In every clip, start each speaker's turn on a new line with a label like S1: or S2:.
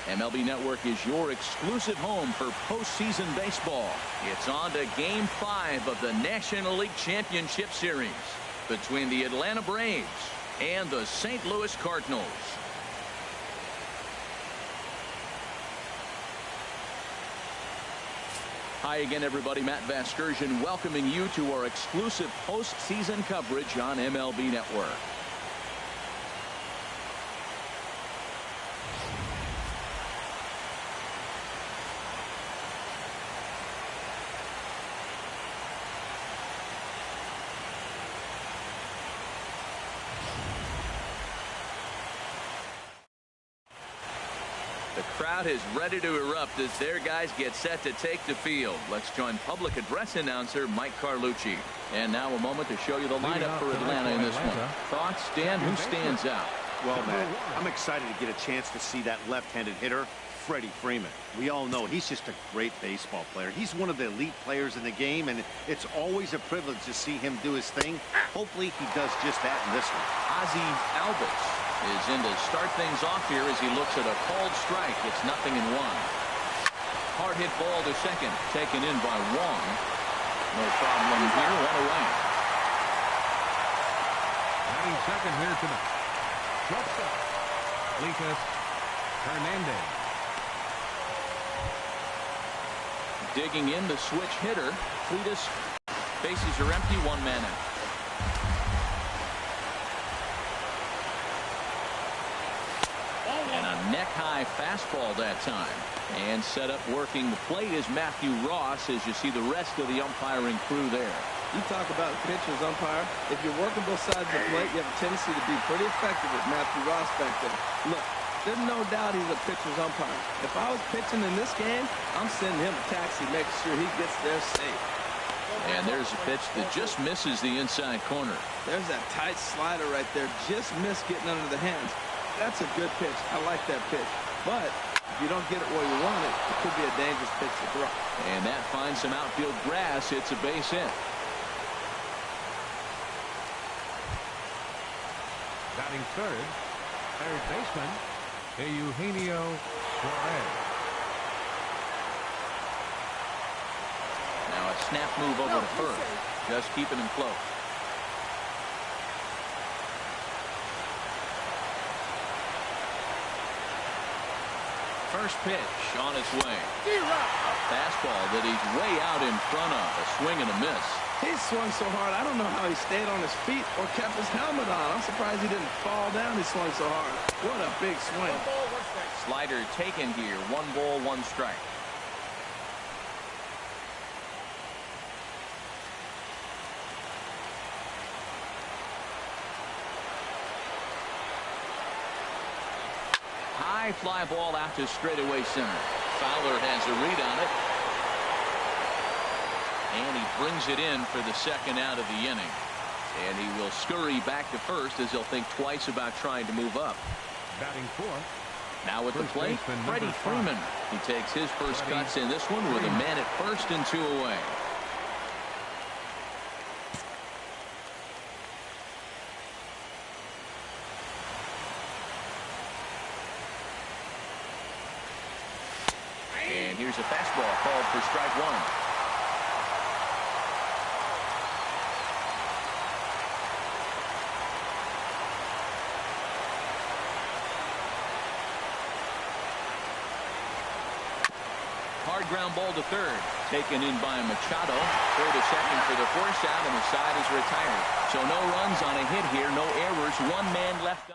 S1: MLB Network is your exclusive home for postseason baseball. It's on to Game 5 of the National League Championship Series between the Atlanta Braves and the St. Louis Cardinals. Hi again, everybody. Matt Vasgersian welcoming you to our exclusive postseason coverage on MLB Network. The crowd is ready to erupt as their guys get set to take the field. Let's join public address announcer Mike Carlucci. And now a moment to show you the lineup for Atlanta in this one. Thoughts, Dan? Who stands out?
S2: Well, Matt, I'm excited to get a chance to see that left-handed hitter, Freddie Freeman. We all know he's just a great baseball player. He's one of the elite players in the game, and it's always a privilege to see him do his thing. Hopefully he does just that in this one.
S1: Ozzie Albies is in to start things off here as he looks at a called strike. It's 0-1. Hard hit ball to second, taken in by Wong. No problem here, one away.
S3: Batting second here tonight. Shortstop, Lucas Hernandez.
S1: Digging in the switch hitter, Cletus. Bases are empty, one man out. And a neck-high fastball that time. And set up working the plate is Matthew Ross as you see the rest of the umpiring crew there.
S4: You talk about pitchers umpire. If you're working both sides of the plate, you have a tendency to be pretty effective with Matthew Ross back there. Look, there's no doubt he's a pitcher's umpire. If I was pitching in this game, I'm sending him a taxi, making sure he gets there safe.
S1: And there's a pitch that just misses the inside corner.
S4: There's that tight slider right there. Just missed getting under the hands. That's a good pitch. I like that pitch. But if you don't get it where you want it, it could be a dangerous pitch to throw.
S1: And that finds some outfield grass. It's a base hit.
S3: Batting third baseman, Eugenio Suarez.
S1: Now a snap move over to first. Just keeping him close. First pitch on its way. A fastball that he's way out in front of. A swing and a miss.
S4: He swung so hard, I don't know how he stayed on his feet or kept his helmet on. I'm surprised he didn't fall down. He swung so hard. What a big swing.
S1: Slider taken here. 1 ball, 1 strike. High fly ball out to straightaway center. Fowler has a read on it. And he brings it in for the second out of the inning. And he will scurry back to first as he'll think twice about trying to move up.
S3: Batting fourth.
S1: Now at the plate, Freddie Freeman. He takes his first cuts in this one with a man at first and 2 away. And here's a fastball called for strike 1. Hard ground ball to third. Taken in by Machado. Throw to second for the force out, and the side is retired. So no runs on a hit here. No errors. 1 man left.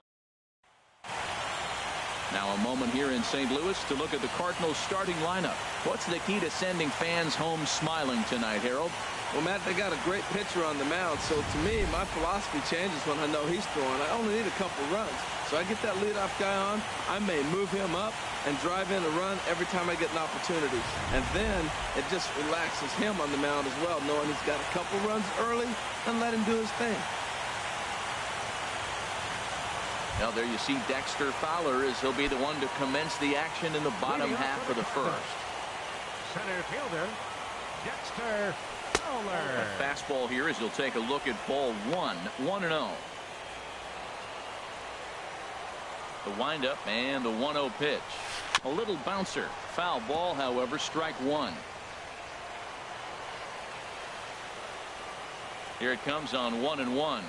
S1: Now a moment here in St. Louis to look at the Cardinals starting lineup. What's the key to sending fans home smiling tonight, Harold?
S4: Well, Matt, they got a great pitcher on the mound. So to me, my philosophy changes when I know he's throwing. I only need a couple runs. So I get that leadoff guy on. I may move him up and drive in a run every time I get an opportunity. And then it just relaxes him on the mound as well, knowing he's got a couple runs early and let him do his thing.
S1: Now there you see Dexter Fowler as he'll be the one to commence the action in the bottom half of the first.
S3: Center fielder, Dexter Fowler.
S1: A fastball here as he'll take a look at ball 1, 1-0. The windup and the 1-0 pitch. A little bouncer. Foul ball, however, strike one. Here it comes on 1-1.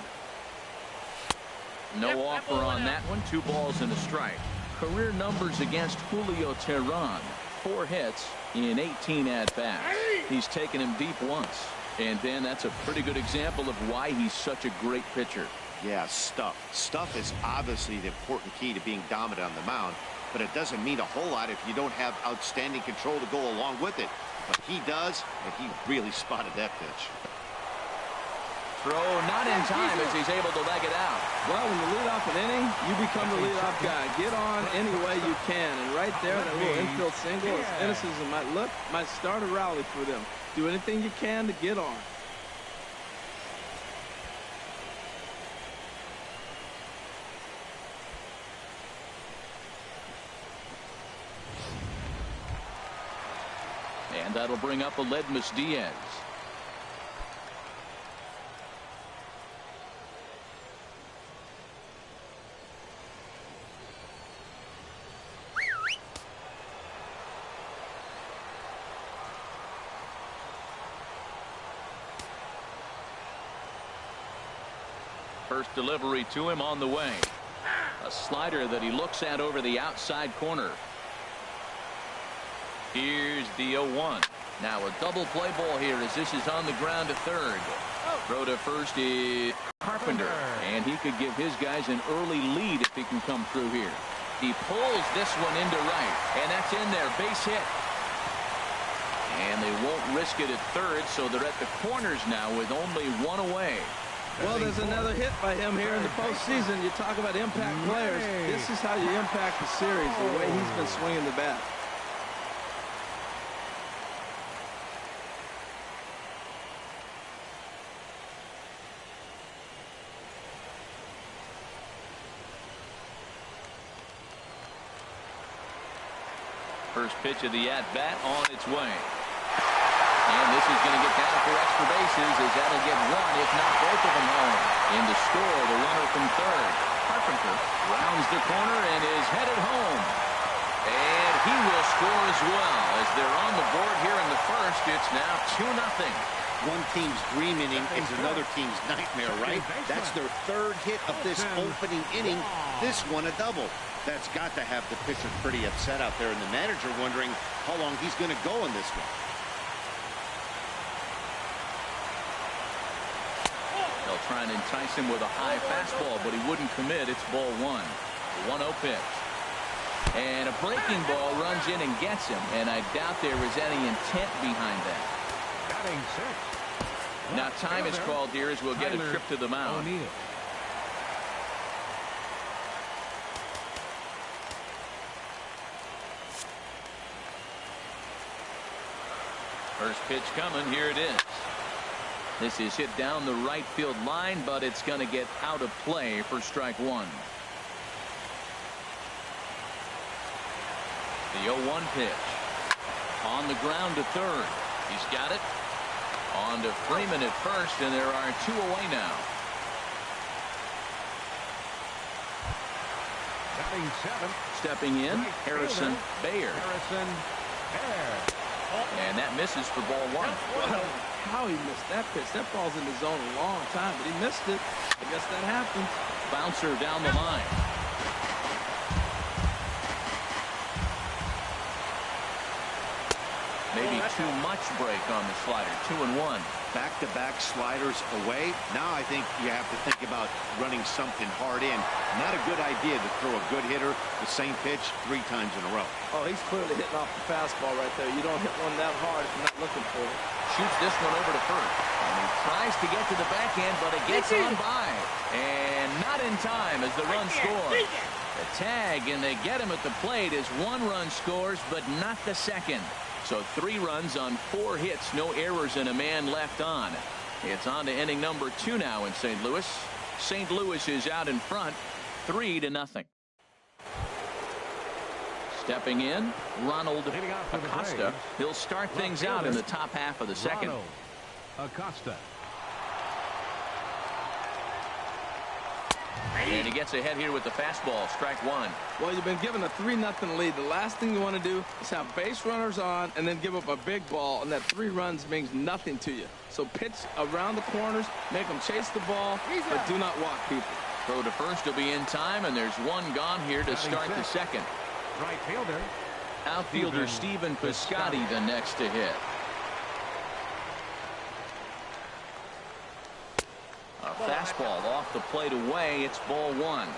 S1: No offer on that one. 2 balls and a strike. Career numbers against Julio Teheran. 4 hits in 18 at-bats. He's taken him deep once. And then that's a pretty good example of why he's such a great pitcher.
S2: Yeah, stuff. Stuff is obviously the important key to being dominant on the mound, but it doesn't mean a whole lot if you don't have outstanding control to go along with it. But he does, and he really spotted that pitch.
S1: Throw not in time as he's able to leg it out.
S4: Well, when you lead off an inning, you become the leadoff guy. Get on any way you can. And right there, that little infield single, as innocent as it might look, might start a rally for them. Do anything you can to get on.
S1: And that'll bring up Aledmus Diaz. First delivery to him on the way. A slider that he looks at over the outside corner. Here's the 0-1. Now a double play ball here as this is on the ground to third. Throw to first is Carpenter. And he could give his guys an early lead if he can come through here. He pulls this one into right. And that's in there. Base hit. And they won't risk it at third, so they're at the corners now with only 1 away.
S4: Well, there's another hit by him here in the postseason. You talk about impact players. This is how you impact the series, the way he's been swinging the bat.
S1: First pitch of the at-bat on its way. And this is going to get down for extra bases as that'll get 1, if not both of them home. In to score, the runner from third. Carpenter rounds the corner and is headed home. And he will score as well. As they're on the board here in the first, it's now 2-0.
S2: One team's dream inning is another team's nightmare, right? That's their 3rd hit of this opening inning. This one a double. That's got to have the pitcher pretty upset out there, and the manager wondering how long he's going to go in this one.
S1: They'll try and entice him with a high fastball, but he wouldn't commit. It's ball 1. 1-0 pitch. And a breaking ball runs in and gets him, and I doubt there is any intent behind that.
S3: Batting 6.
S1: Now time is called here as we'll get a trip to the mound. First pitch coming. Here it is. This is hit down the right field line, but it's going to get out of play for strike 1. The 0-1 pitch. On the ground to third. He's got it. On to Freeman at first, and there are 2 away now.
S3: Batting 7.
S1: Stepping in, Harrison Baer. And that misses for ball 1.
S4: Well, how he missed that pitch. That ball's in the zone a long time, but he missed it. I guess that happens.
S1: Bouncer down the line. Maybe too much break on the slider. 2-1.
S2: Back-to-back sliders away. Now I think you have to think about running something hard in. Not a good idea to throw a good hitter the same pitch 3 times in a row.
S4: Oh, he's clearly hitting off the fastball right there. You don't hit one that hard if you're not looking for it.
S1: Shoots this one over to first. And he tries to get to the backhand, but it gets on by. And not in time as the run scores. The tag, and they get him at the plate as 1 run scores, but not the second. So 3 runs on 4 hits, no errors, and a man left on. It's on to inning number 2 now in St. Louis. St. Louis is out in front, 3-0. Stepping in, Ronald Acosta. He'll start things out in the top half of the second.
S3: Acosta.
S1: And he gets ahead here with the fastball. Strike one.
S4: Well, you've been given a 3-0 lead. The last thing you want to do is have base runners on and then give up a big ball, and that 3 runs means nothing to you. So pitch around the corners, make them chase the ball, but do not walk people.
S1: Throw to first will be in time, and there's one gone here to start the second.
S3: Right fielder.
S1: Outfielder Stephen Piscotty the next to hit. A fastball off the plate away. It's ball one.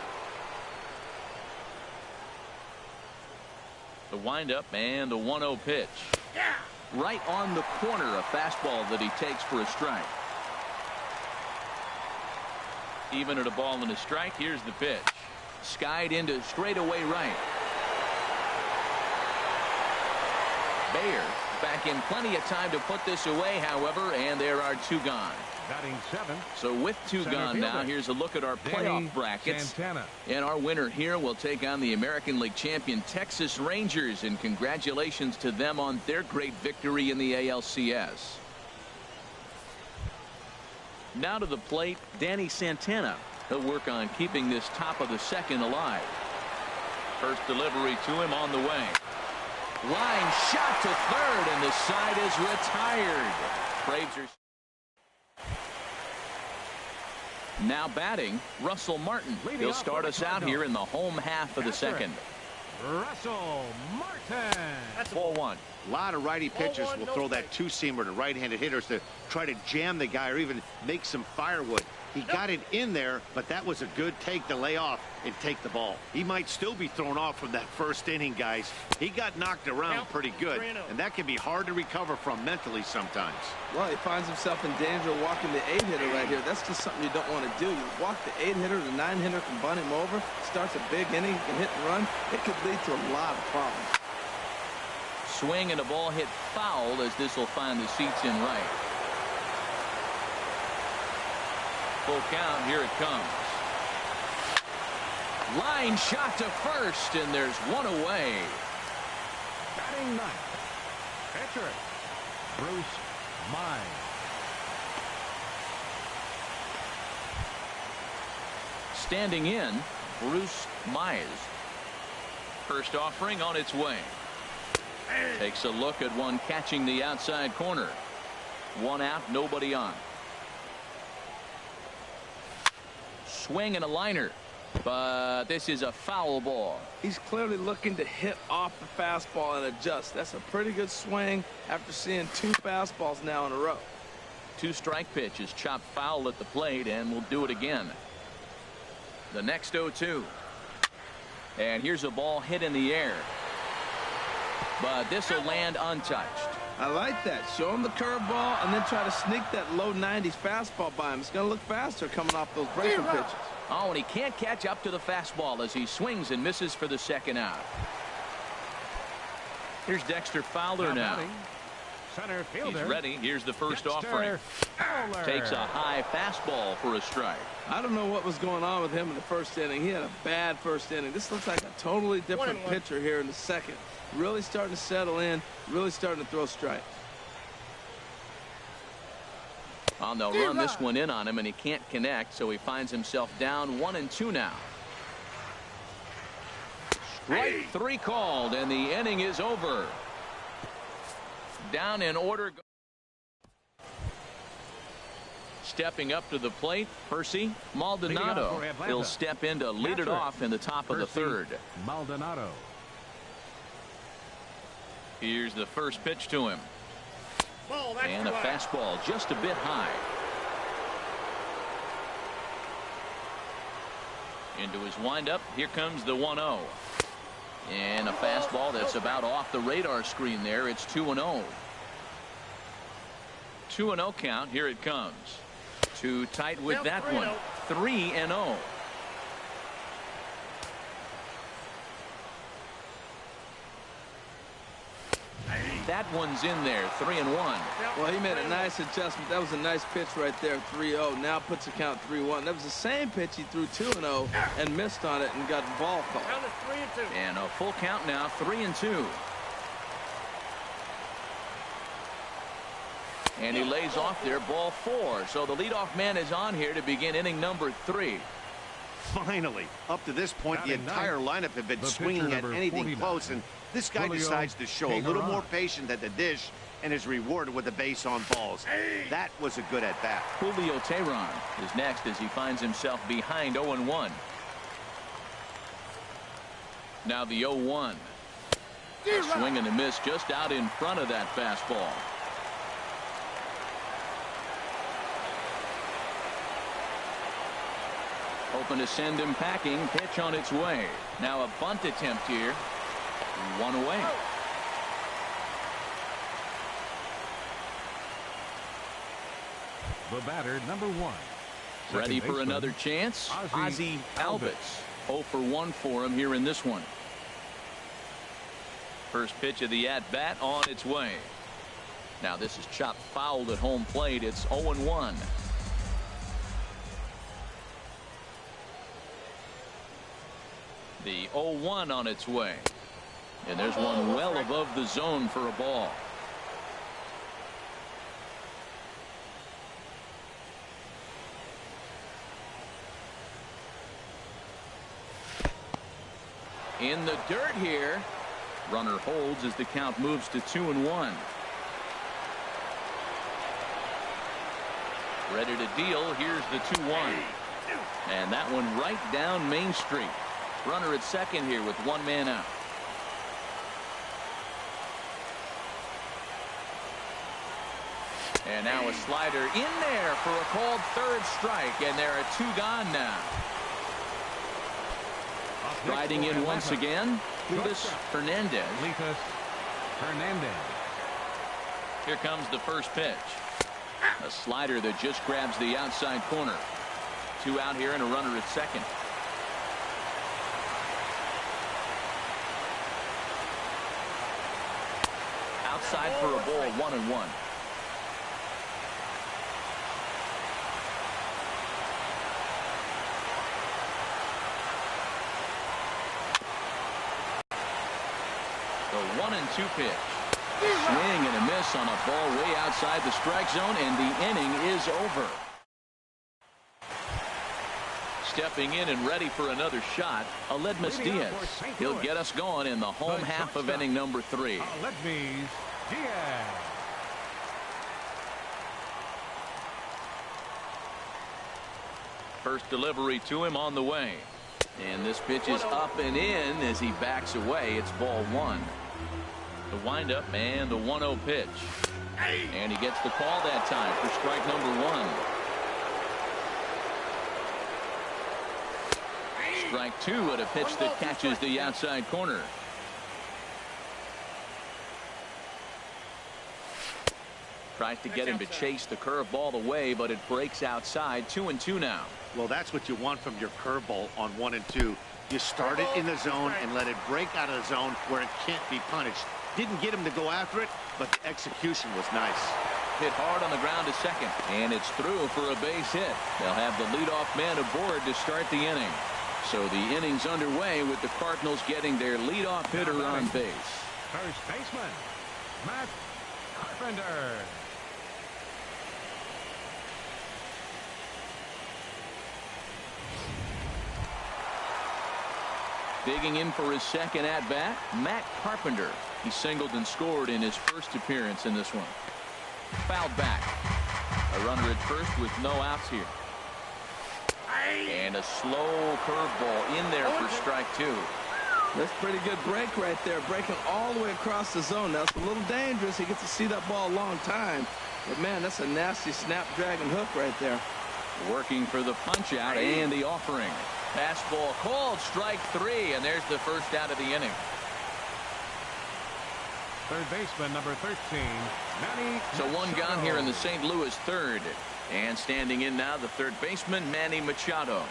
S1: The windup and the 1-0 pitch. Right on the corner, a fastball that he takes for a strike. Even at a ball and a strike, here's the pitch. Skied into straightaway right. Bayer back in plenty of time to put this away, however, and there are 2 gone.
S3: Batting 7.
S1: So with 2 gone now, here's a look at our playoff brackets.
S3: Santana.
S1: And our winner here will take on the American League champion Texas Rangers, and congratulations to them on their great victory in the ALCS. Now to the plate, Danny Santana. He'll work on keeping this top of the second alive. First delivery to him on the way. Line shot to third, and the side is retired. Braves are now batting Russell Martin. He'll start us out here in the home half of the second.
S3: Russell Martin.
S2: That's ball one. A lot of righty pitchers will throw that 2-seamer to right-handed hitters to try to jam the guy or even make some firewood. He got it in there, but that was a good take to lay off and take the ball. He might still be thrown off from that first inning, guys. He got knocked around pretty good, and that can be hard to recover from mentally sometimes.
S4: Well, he finds himself in danger of walking the 8-hitter right here. That's just something you don't want to do. You walk the 8-hitter, the 9-hitter can bunt him over, starts a big inning, he can hit and run. It could lead to a lot of problems.
S1: Swing and a ball hit foul, as this will find the seats in right. Full count. Here it comes. Line shot to first, and there's one away.
S3: Batting 9th. Pitcher Bruce Mize.
S1: Standing in, Bruce Mize. First offering on its way. Takes a look at one catching the outside corner. 1 out, nobody on. Swing and a liner, but this is a foul ball.
S4: He's clearly looking to hit off the fastball and adjust. That's a pretty good swing after seeing 2 fastballs now in a row.
S1: 2 strike pitches chopped foul at the plate, and we'll do it again. The next 0-2. And here's a ball hit in the air, but this will land untouched.
S4: I like that. Show him the curveball and then try to sneak that low 90s fastball by him. It's going to look faster coming off those breaking pitches.
S1: Oh, and he can't catch up to the fastball as he swings and misses for the second out. Here's Dexter Fowler now.
S3: Center fielder.
S1: He's ready. Here's the first
S3: Dexter
S1: offering.
S3: Fowler.
S1: Takes a high fastball for a strike.
S4: I don't know what was going on with him in the first inning. He had a bad first inning. This looks like a totally different pitcher here in the second. Really starting to settle in, really starting to throw strikes.
S1: Well, they'll run this one in on him, and he can't connect, so he finds himself down 1-2 now. Strike 3 called, and the inning is over. Down in order. Stepping up to the plate, Percy Maldonado. He'll step in to lead it off in the top of the third.
S3: Maldonado.
S1: Here's the first pitch to him. And a fastball just a bit high. Into his windup. Here comes the 1-0. And a fastball that's about off the radar screen there. It's 2-0. 2-0 count. Here it comes. Too tight with that one. 3-0. That one's in there. 3-1.
S4: Well, he made a nice adjustment. That was a nice pitch right there. 3-0. Now puts the count 3-1. That was the same pitch he threw 2-0 and missed on it and got ball called.
S1: And a full count now. 3-2. And he lays off there. Ball 4. So the leadoff man is on here to begin inning number 3.
S2: Finally, up to this point, the
S3: Batting
S2: entire
S3: ninth,
S2: lineup have been
S3: the
S2: swinging
S3: pitcher,
S2: at
S3: number
S2: anything
S3: 49,
S2: close, and this guy
S3: Julio
S2: decides to show a little
S3: Teheran.
S2: more patience at the dish and is rewarded with a base on balls. That was a good at-bat.
S1: Julio Teheran is next as he finds himself behind 0-1. Now the 0-1. A swing and a miss just out in front of that fastball. Hoping to send him packing. Pitch on its way. Now a bunt attempt here. One away.
S3: The batter, number 1.
S1: Ready
S3: Second
S1: for
S3: baseman,
S1: another chance.
S3: Ozzie
S1: Albies. 0 for 1 for him here in this one. First pitch of the at-bat on its way. Now this is chopped fouled at home plate. It's 0-1. The 0-1 on its way. And there's one well above the zone for a ball. In the dirt here. Runner holds as the count moves to 2-1. Ready to deal. Here's the 2-1. And that one right down Main Street. Runner at second here with one man out. And now a slider in there for a called third strike. And there are 2 gone now. Riding in once again, Lucas Hernandez. Here comes the first pitch. A slider that just grabs the outside corner. 2 out here and a runner at second. Outside for a ball, 1-1. The 1-2 pitch. Swing and a miss on a ball way outside the strike zone, and the inning is over. Stepping in and ready for another shot, Aledmus Diaz. He'll get us going in the home half of inning number 3.
S3: Aledmus Diaz.
S1: First delivery to him on the way. And this pitch is up and in as he backs away. It's ball 1. The windup and the 1-0 pitch. And he gets the call that time for strike number 1. Strike 2 at a pitch that catches the outside corner. Tries to get him to chase the curveball away, but it breaks outside. 2-2 now.
S2: Well, that's what you want from your curveball on 1 and 2. You start it in the zone and let it break out of the zone where it can't be punished. Didn't get him to go after it, but the execution was nice.
S1: Hit hard on the ground to second, and it's through for a base hit. They'll have the leadoff man aboard to start the inning. So the inning's underway with the Cardinals getting their leadoff hitter on base.
S3: First baseman, Matt Carpenter.
S1: Digging in for his second at-bat, Matt Carpenter. He singled and scored in his first appearance in this one. Fouled back. A runner at first with no outs here. And a slow curveball in there for strike 2.
S4: That's a pretty good break right there. Breaking all the way across the zone. That's a little dangerous. He gets to see that ball a long time. But, man, that's a nasty snapdragon hook right there.
S1: Working for the punch out and the offering. Fastball called, strike 3, and there's the first out of the inning.
S3: Third baseman, number 13, Manny.
S1: So one gone here in the St. Louis third. And standing in now, the third baseman, Manny Machado.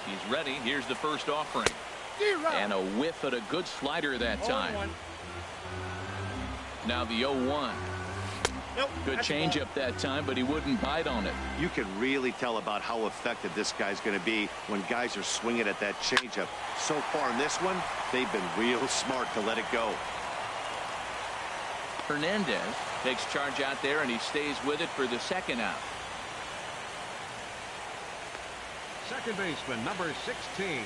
S1: He's ready. Here's the first offering. And a whiff at a good slider that time. Now the 0-1. Good changeup that time, but he wouldn't bite on it.
S2: You can really tell about how effective this guy's going to be when guys are swinging at that changeup. So far in this one, they've been real smart to let it go.
S1: Hernandez takes charge out there, and he stays with it for the second out.
S3: Second baseman, number 16,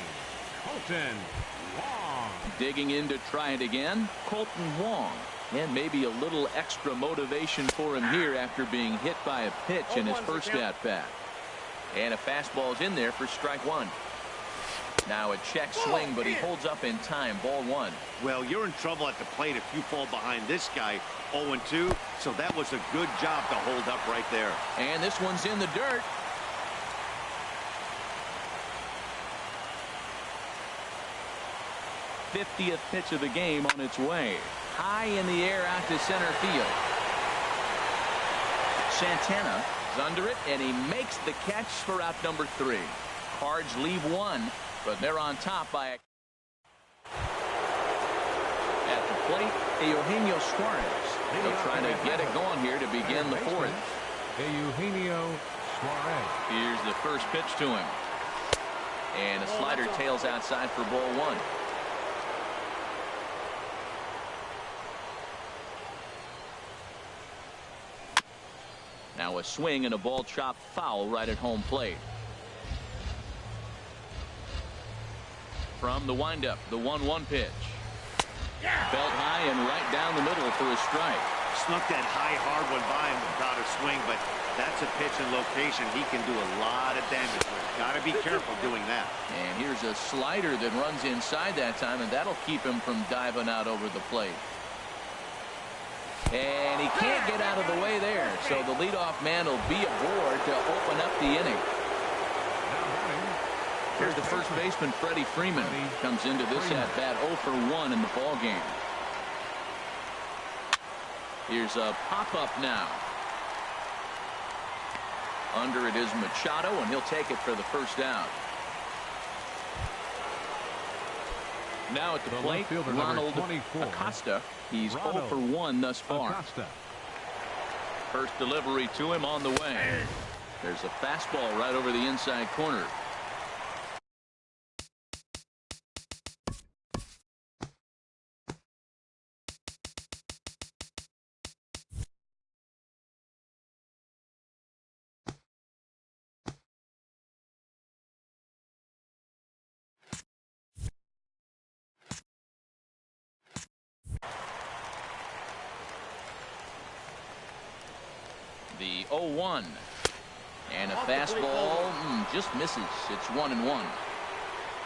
S3: Colton Wong.
S1: Digging in to try it again, Colton Wong. And maybe a little extra motivation for him here after being hit by a pitch in his first at-bat. And a fastball's in there for strike one. Now a check swing, but he holds up in time. Ball one.
S2: Well, you're in trouble at the plate if you fall behind this guy 0-2. So that was a good job to hold up right there.
S1: And this one's in the dirt. '50th pitch of the game on its way. High in the air out to center field. Santana is under it, and he makes the catch for out number 3. Cards leave one, but they're on top by a... At the plate, Eugenio Suarez. They'll try to get it going here to begin the fourth.
S3: Eugenio Suarez.
S1: Here's the first pitch to him. And a slider tails outside for ball one. Now a swing and a ball chopped foul right at home plate. From the windup, the 1-1 pitch. Belt high and right down the middle for a strike.
S2: Snuck that high hard one by him without a swing, but that's a pitch and location he can do a lot of damage with. Got to be careful doing that.
S1: And here's a slider that runs inside that time, and that'll keep him from diving out over the plate. And he can't get out of the way there, so the leadoff man will be aboard to open up the inning. Here's the first baseman, Freddie Freeman. Comes into this at-bat 0 for 1 in the ball game. Here's a pop-up now. Under it is Machado, and he'll take it for the first out. Now at the plate, Ronald Acosta. He's 0 for 1 thus far. First delivery to him on the way. There's a fastball right over the inside corner. The 0-1 and a fastball just misses. It's 1-1.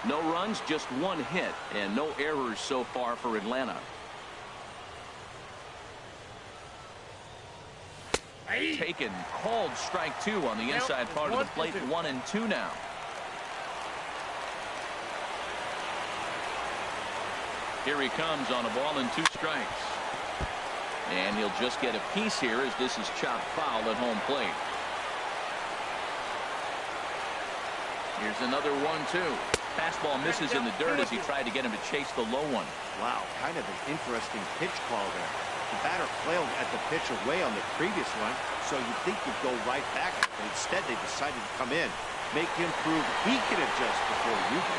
S1: No runs, just one hit, and no errors so far for Atlanta. Taken, called strike 2 on the inside part of the plate. 1-2 now. Here he comes on a ball and 2 strikes. And he'll just get a piece here as this is chopped foul at home plate. Here's another 1-2. Fastball misses in the dirt as he tried to get him to chase the low one.
S2: Wow, kind of an interesting pitch call there. The batter flailed at the pitch away on the previous one, so you'd think he'd go right back, but instead they decided to come in, make him prove he can adjust before you do.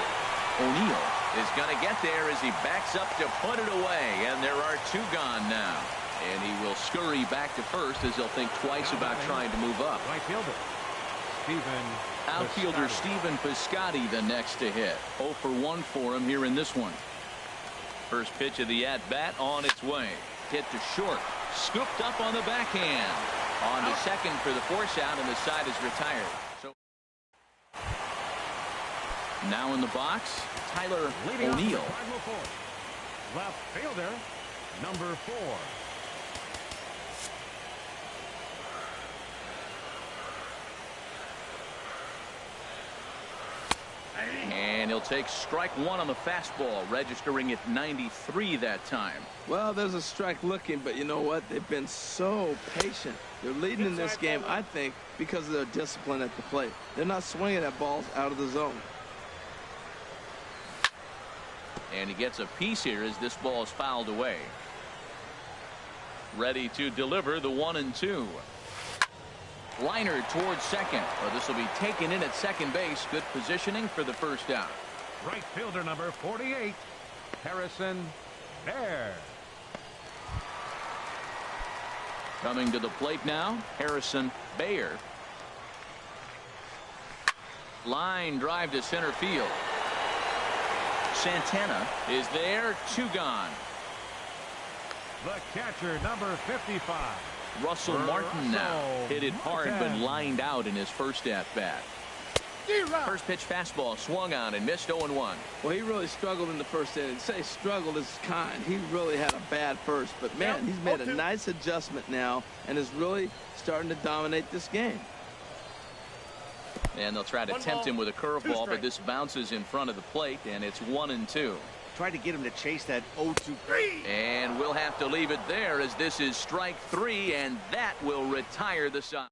S1: O'Neill is going to get there as he backs up to put it away, and there are 2 gone now. And he will scurry back to first as he'll think twice about trying to move up.
S3: Right fielder,
S1: Outfielder Stephen Piscotty the next to hit. 0 for 1 for him here in this one. First pitch of the at-bat on its way. Hit to short. Scooped up on the backhand. On to second for the force out, and the side is retired. So now in the box, Tyler O'Neill.
S3: Left fielder, number 4.
S1: And he'll take strike 1 on the fastball, registering at 93 that time.
S4: Well, there's a strike looking, but you know what? They've been so patient. They're leading in this game, I think, because of their discipline at the plate. They're not swinging at balls out of the zone.
S1: And he gets a piece here as this ball is fouled away. Ready to deliver the 1-2. Liner towards second. Well, this will be taken in at second base. Good positioning for the first out.
S3: Right fielder number 48, Harrison Baer.
S1: Coming to the plate now, Harrison Baer. Line drive to center field. Santana is there. 2 gone.
S3: The catcher, number 55.
S1: Russell Martin now hit it hard but lined out in his first at-bat. First pitch fastball swung on and missed. 0-1.
S4: Well, he really struggled in the first inning. Say struggled is kind. He really had a bad first, but man, he's made a nice adjustment now and is really starting to dominate this game.
S1: And they'll try to tempt him with a curveball, but this bounces in front of the plate, and it's 1-2.
S2: Try to get him to chase that 0-2.
S1: And we'll have to leave it there as this is strike 3, and that will retire the side.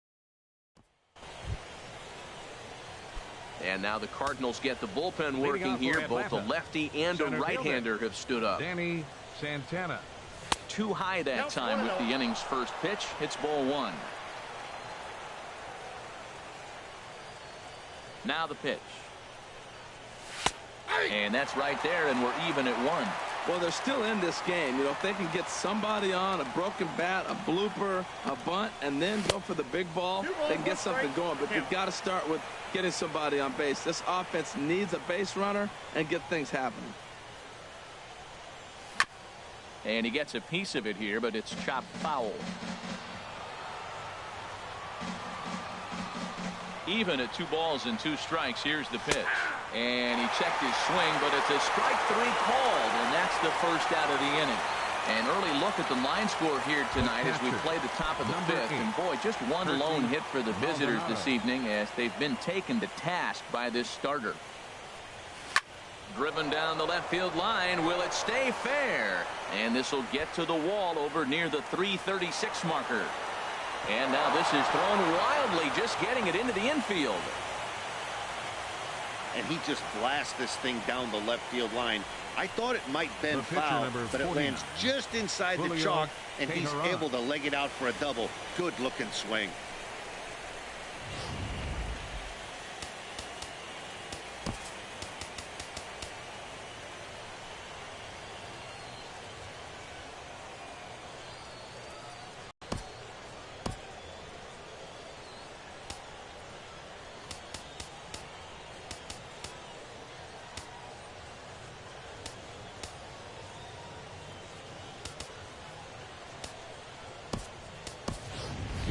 S1: And now the Cardinals get the bullpen working here. Both a lefty and a right-hander have stood up.
S3: Danny Santana.
S1: Too high that time with the inning's first pitch. It's ball 1. Now the pitch. And that's right there, and we're even at 1.
S4: Well, they're still in this game. You know, if they can get somebody on, a broken bat, a blooper, a bunt, and then go for the big ball, they can get something going. But you've got to start with getting somebody on base. This offense needs a base runner and get things happening.
S1: And he gets a piece of it here, but it's chopped foul. Even at 2 balls and 2 strikes. Here's the pitch. And he checked his swing, but it's a strike 3 called, and that's the first out of the inning. An early look at the line score here tonight as we play the top of the 5th. And boy, just one lone hit for the visitors this evening as they've been taken to task by this starter. Driven down the left field line. Will it stay fair? And this will get to the wall over near the 336 marker. And now this is thrown wildly, just getting it into the infield.
S2: And he just blasts this thing down the left field line. I thought it might bend foul, but it lands just inside the chalk, and he's able to leg it out for a double. Good looking swing.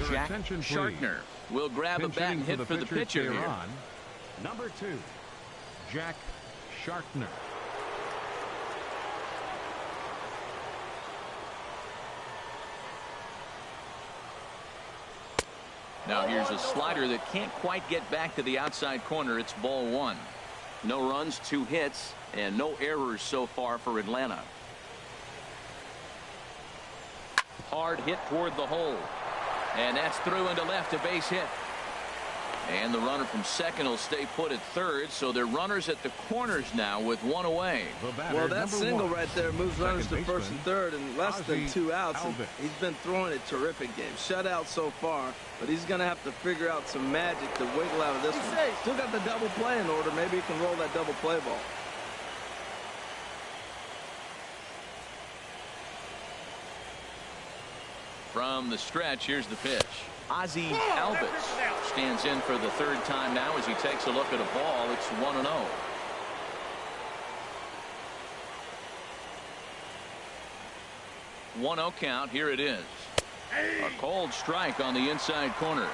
S1: Jack Shartner will grab a bat and hit for the pitcher here.
S3: Teheran, number 2, Jack Shartner.
S1: Now here's a slider that can't quite get back to the outside corner. It's ball 1. No runs, 2 hits, and no errors so far for Atlanta. Hard hit toward the hole. And that's through into left, a base hit. And the runner from second will stay put at third, so they're runners at the corners now with 1 away.
S4: Well, that single right there moves runners to first and third in less than 2 outs. And he's been throwing a terrific game. Shutout so far, but he's going to have to figure out some magic to wiggle out of this one. Still got the double play in order. Maybe he can roll that double play ball.
S1: From the stretch, here's the pitch. Ozzie Albies stands in for the 3rd time now as he takes a look at a ball. It's 1-0. One-0 count. Here it is. A cold strike on the inside corner.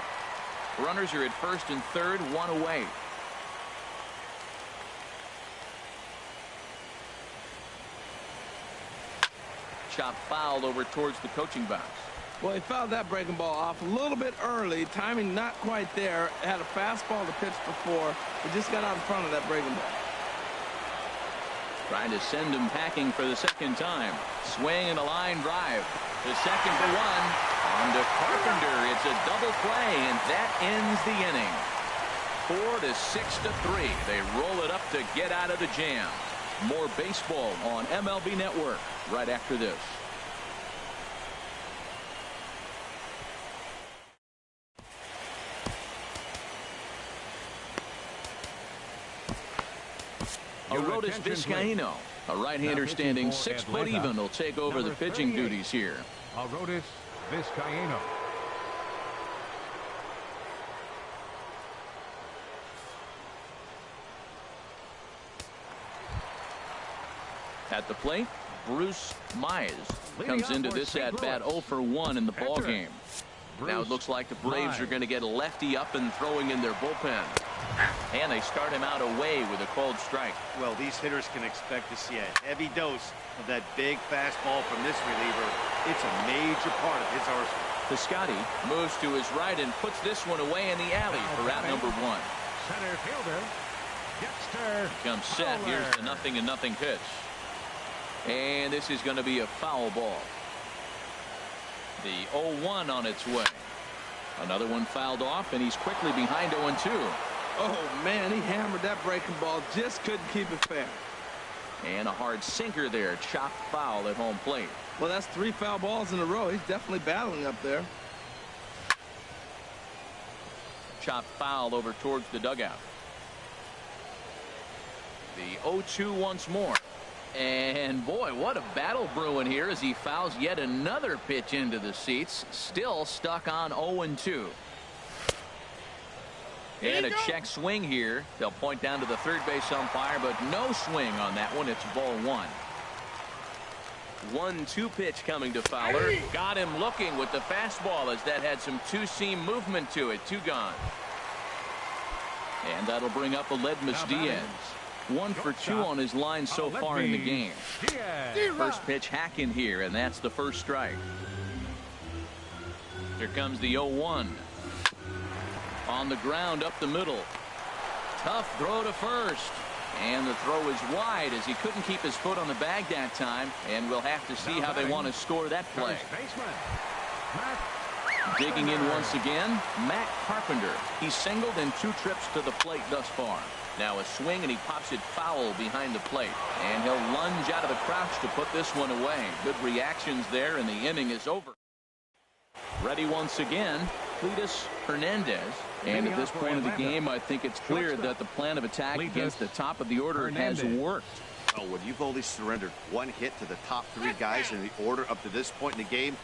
S1: Runners are at first and third, 1 away. Chop foul over towards the coaching box.
S4: Well, he fouled that breaking ball off a little bit early. Timing not quite there. Had a fastball to pitch before. He just got out in front of that breaking ball.
S1: Trying to send him packing for the 2nd time. Swing and a line drive. The 2nd to 1. On to Carpenter. It's a double play, and that ends the inning. 4 to 6 to 3. They roll it up to get out of the jam. More baseball on MLB Network right after this. Aroldis Vizcaíno, a right-hander standing 6 foot even, will take over the pitching duties here.
S3: Aroldis Vizcaíno.
S1: At the plate, Bruce Mize comes into this at bat 0 for 1 in the ball game. Now it looks like the Braves are going to get a lefty up and throwing in their bullpen. And they start him out away with a cold strike.
S2: Well, these hitters can expect to see a heavy dose of that big fastball from this reliever. It's a major part of his arsenal.
S1: Piscotty moves to his right and puts this one away in the alley for out number 1.
S3: Center fielder Dexter
S1: Comes set. Here's the 0-0 pitch. And this is going to be a foul ball. The 0-1 on its way. Another one fouled off, and he's quickly behind 0-2.
S4: Oh, man, he hammered that breaking ball. Just couldn't keep it fair.
S1: And a hard sinker there. Chopped foul at home plate.
S4: Well, that's 3 foul balls in a row. He's definitely battling up there.
S1: Chopped foul over towards the dugout. The 0-2 once more. And boy, what a battle brewing here as he fouls yet another pitch into the seats. Still stuck on 0-2. And a check swing here. They'll point down to the third base umpire, but no swing on that one. It's ball 1. 1-2 pitch coming to Fowler. Got him looking with the fastball as that had some two-seam movement to it. 2 gone. And that'll bring up Aledmus Diaz. 1 for 2 on his line so far in the game. First pitch hacking here, and that's the first strike. Here comes the 0-1. On the ground up the middle. Tough throw to first. And the throw is wide as he couldn't keep his foot on the bag that time. And we'll have to see how they want to score that play. Digging in once again, Matt Carpenter. He's singled in 2 trips to the plate thus far. Now a swing, and he pops it foul behind the plate. And he'll lunge out of the crouch to put this one away. Good reactions there, and the inning is over. Ready once again, Cletus Hernandez. And at this point of the game, I think it's clear that the plan of attack against the top of the order has worked.
S2: Oh, when you've only surrendered 1 hit to the top 3 guys in the order up to this point in the game,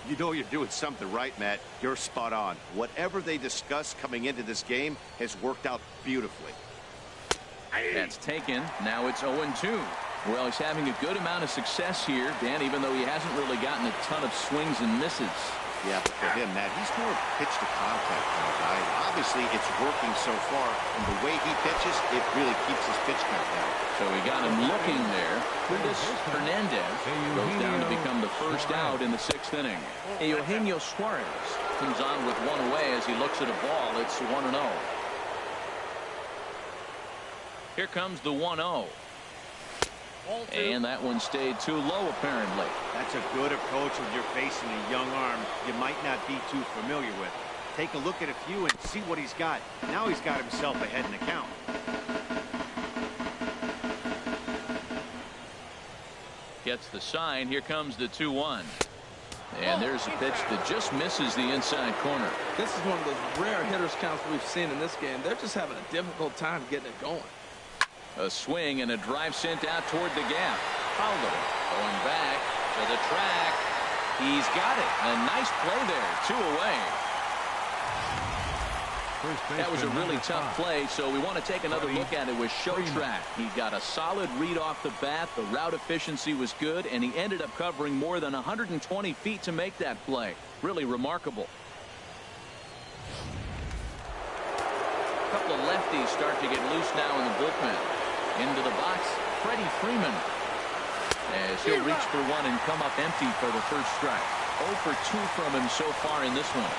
S2: you know you're doing something right, Matt. You're spot on. Whatever they discussed coming into this game has worked out beautifully.
S1: That's taken. Now it's 0-2. Well, he's having a good amount of success here, Dan, even though he hasn't really gotten a ton of swings and misses.
S2: Yeah, but for him, Matt, he's more pitch to contact kind of guy. Obviously, it's working so far, and the way he pitches, it really keeps his pitch count down.
S1: So we got him looking there. Cletus Hernandez goes down to become the first out in the 6th inning. Eugenio Suarez comes on with 1 away as he looks at a ball. It's 1-0. Here comes the 1-0. And that one stayed too low, apparently.
S2: That's a good approach when you're facing a young arm you might not be too familiar with. Take a look at a few and see what he's got. Now he's got himself ahead in the count.
S1: Gets the sign. Here comes the 2-1. And there's a pitch that just misses the inside corner.
S4: This is one of those rare hitters counts we've seen in this game. They're just having a difficult time getting it going.
S1: A swing and a drive sent out toward the gap. Fowler going back to the track. He's got it. A nice play there. 2 away. That was a really tough play, so we want to take another look at it with Show Track. He got a solid read off the bat. The route efficiency was good, and he ended up covering more than 120 feet to make that play. Really remarkable. A couple of lefties start to get loose now in the bullpen. Into the box, Freddie Freeman. As he'll reach for one and come up empty for the first strike. 0 for 2 from him so far in this one.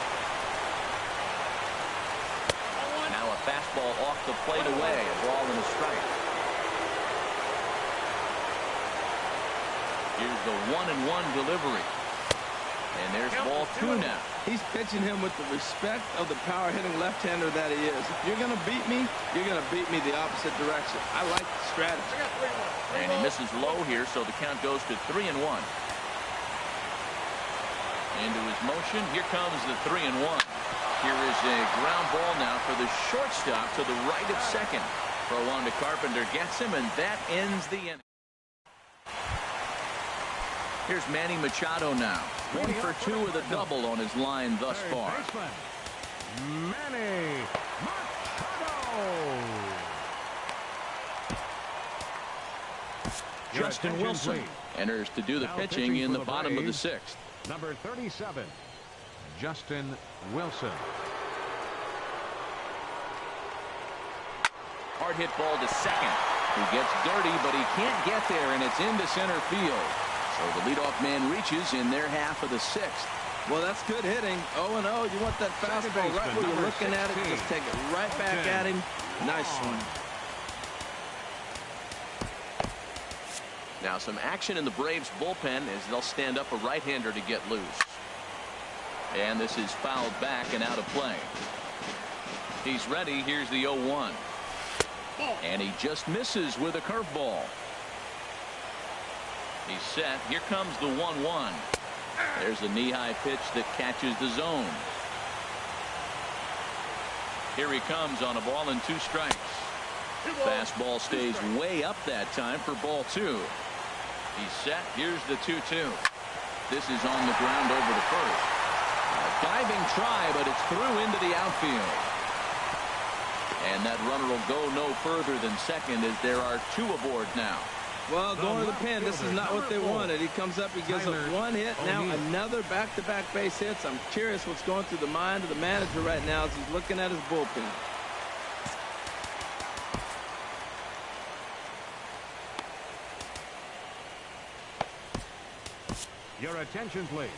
S1: Now a fastball off the plate away. A ball and a strike. Here's the 1-1 delivery. And there's ball 2 now.
S4: He's pitching him with the respect of the power-hitting left-hander that he is. If you're going to beat me, you're going to beat me the opposite direction. I like the strategy.
S1: And he misses low here, so the count goes to 3-1. Into his motion. Here comes the 3-1. Here is a ground ball now for the shortstop to the right of second. Throw on to Carpenter, gets him, and that ends the inning. Here's Manny Machado now. 1 for 2 with a double on his line thus far.
S3: Manny Machado.
S1: Justin Wilson enters to do the pitching in the bottom of the 6th.
S3: Number 37, Justin Wilson.
S1: Hard hit ball to second. He gets dirty, but he can't get there, and it's into center field. So the leadoff man reaches in their half of the 6th.
S4: Well, that's good hitting. 0-0. You want that fastball right where you're looking at it. Just take it right back at him. Nice swing.
S1: Now some action in the Braves bullpen as they'll stand up a right-hander to get loose. And this is fouled back and out of play. He's ready. Here's the 0-1. And he just misses with a curveball. He's set. Here comes the 1-1. There's a knee-high pitch that catches the zone. Here he comes on a ball and 2 strikes. Fastball stays way up that time for ball 2. He's set. Here's the 2-2. This is on the ground over the first. A diving try, but it's through into the outfield. And that runner will go no further than second as there are 2 aboard now.
S4: Well, going to the pen, this is not what they wanted. He comes up, he gives up 1 hit, now another back-to-back base hits. I'm curious what's going through the mind of the manager right now as he's looking at his bullpen.
S3: Your attention, please.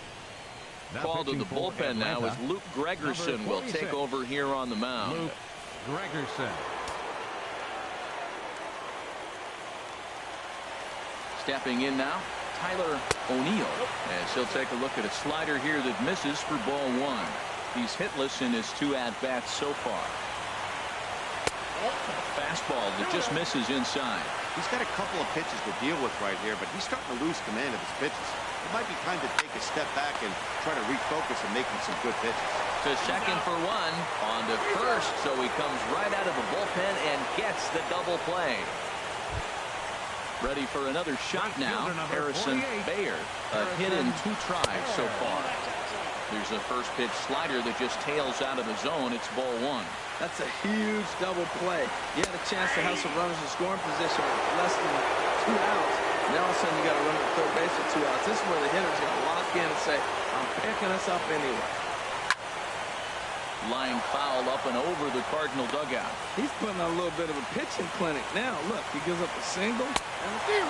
S1: Call to the bullpen now as Luke Gregerson will take over here on the mound.
S3: Luke Gregerson.
S1: Stepping in now, Tyler O'Neill, as he'll take a look at a slider here that misses for ball 1. He's hitless in his 2 at-bats so far. Fastball that just misses inside.
S2: He's got a couple of pitches to deal with right here, but he's starting to lose command of his pitches. It might be time to take a step back and try to refocus and making some good pitches.
S1: To second for 1, on to first, so he comes right out of the bullpen and gets the double play. Ready for another shot now. Harrison Bayer, a hit in 2 tries so far. There's a first pitch slider that just tails out of the zone. It's ball 1.
S4: That's a huge double play. You had a chance to have some runners in scoring position with less than 2 outs. Now all of a sudden you got to run to third base with 2 outs. This is where the hitter's going to lock in and say, I'm picking us up anyway.
S1: Line foul up and over the Cardinal dugout.
S4: He's putting on a little bit of a pitching clinic now. Look, he gives up a single and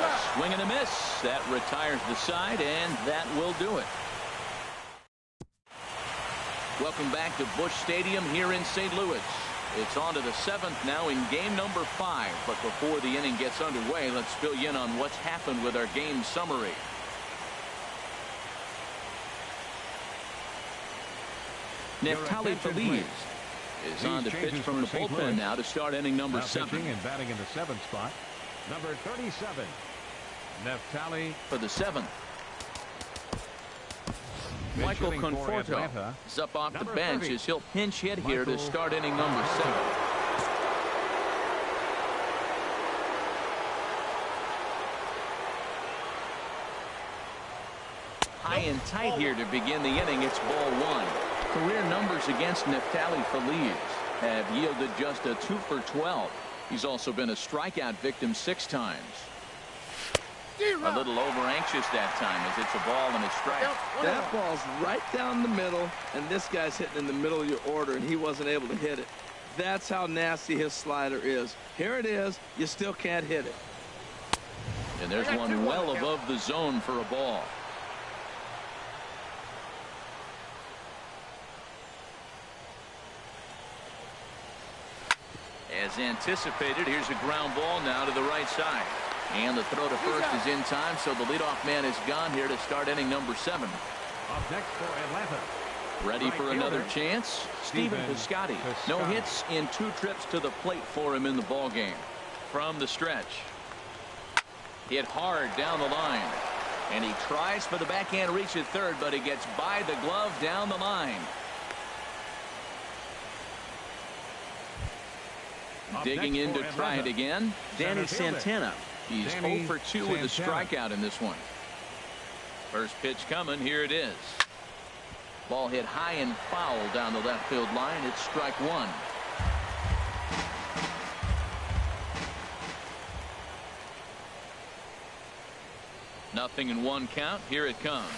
S4: a
S1: swing and a miss. That retires the side, and that will do it. Welcome back to Busch Stadium here in St. Louis. It's on to the 7th now in game number 5. But before the inning gets underway, let's fill you in on what's happened with our game summary. Neftali Feliz is on to pitch from the bullpen now to start inning number 7.
S3: And batting in the 7th spot, number 37, Neftali
S1: for the 7th. Michael Conforto is up off the bench as he'll pinch hit here to start inning number 7. High and tight here to begin the inning. It's ball 1. Career numbers against Neftali Feliz have yielded just a 2 for 12. He's also been a strikeout victim 6 times. A little over anxious that time as it's a ball and a strike.
S4: That ball's right down the middle, and this guy's hitting in the middle of your order, and he wasn't able to hit it. That's how nasty his slider is. Here it is. You still can't hit it.
S1: And there's one well above the zone for a ball. As anticipated, here's a ground ball now to the right side. And the throw to first is in time, so the leadoff man is gone here to start inning number 7.
S3: Up next for Atlanta.
S1: Ready for another chance? Stephen Piscotty. No hits in 2 trips to the plate for him in the ballgame. From the stretch. Hit hard down the line. And he tries for the backhand reach at third, but he gets by the glove down the line. Digging in to try it again, Danny Santana. He's 0 for 2 with a strikeout in this one. First pitch coming. Here it is. Ball hit high and foul down the left field line. It's strike 1. 0-1 count. Here it comes.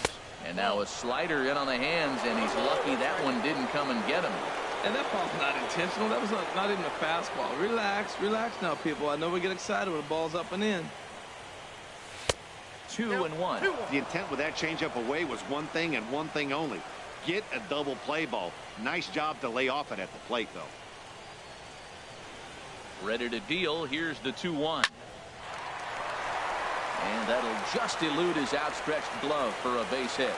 S1: And now a slider in on the hands, and he's lucky that one didn't come and get him.
S4: And that ball's not intentional. That was not even a fastball. Relax, relax now, people. I know we get excited when the ball's up and in.
S1: 2-1.
S2: The intent with that changeup away was one thing and one thing only. Get a double play ball. Nice job to lay off it at the plate, though.
S1: Ready to deal. Here's the 2-1. And that'll just elude his outstretched glove for a base hit.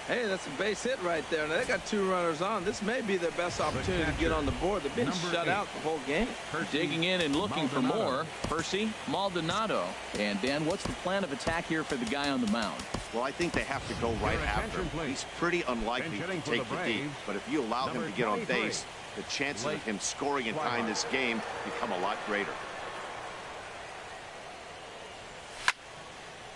S4: Hey, that's a base hit right there. Now they got 2 runners on. This may be their best opportunity to get on the board. They've been shut out the whole game.
S1: Digging in and looking for more. Percy Maldonado. And Dan, what's the plan of attack here for the guy on the mound?
S2: Well, I think they have to go right after him. He's pretty unlikely to take the deep, but if you allow him to get on base, the chances of him scoring and tying this game become a lot greater.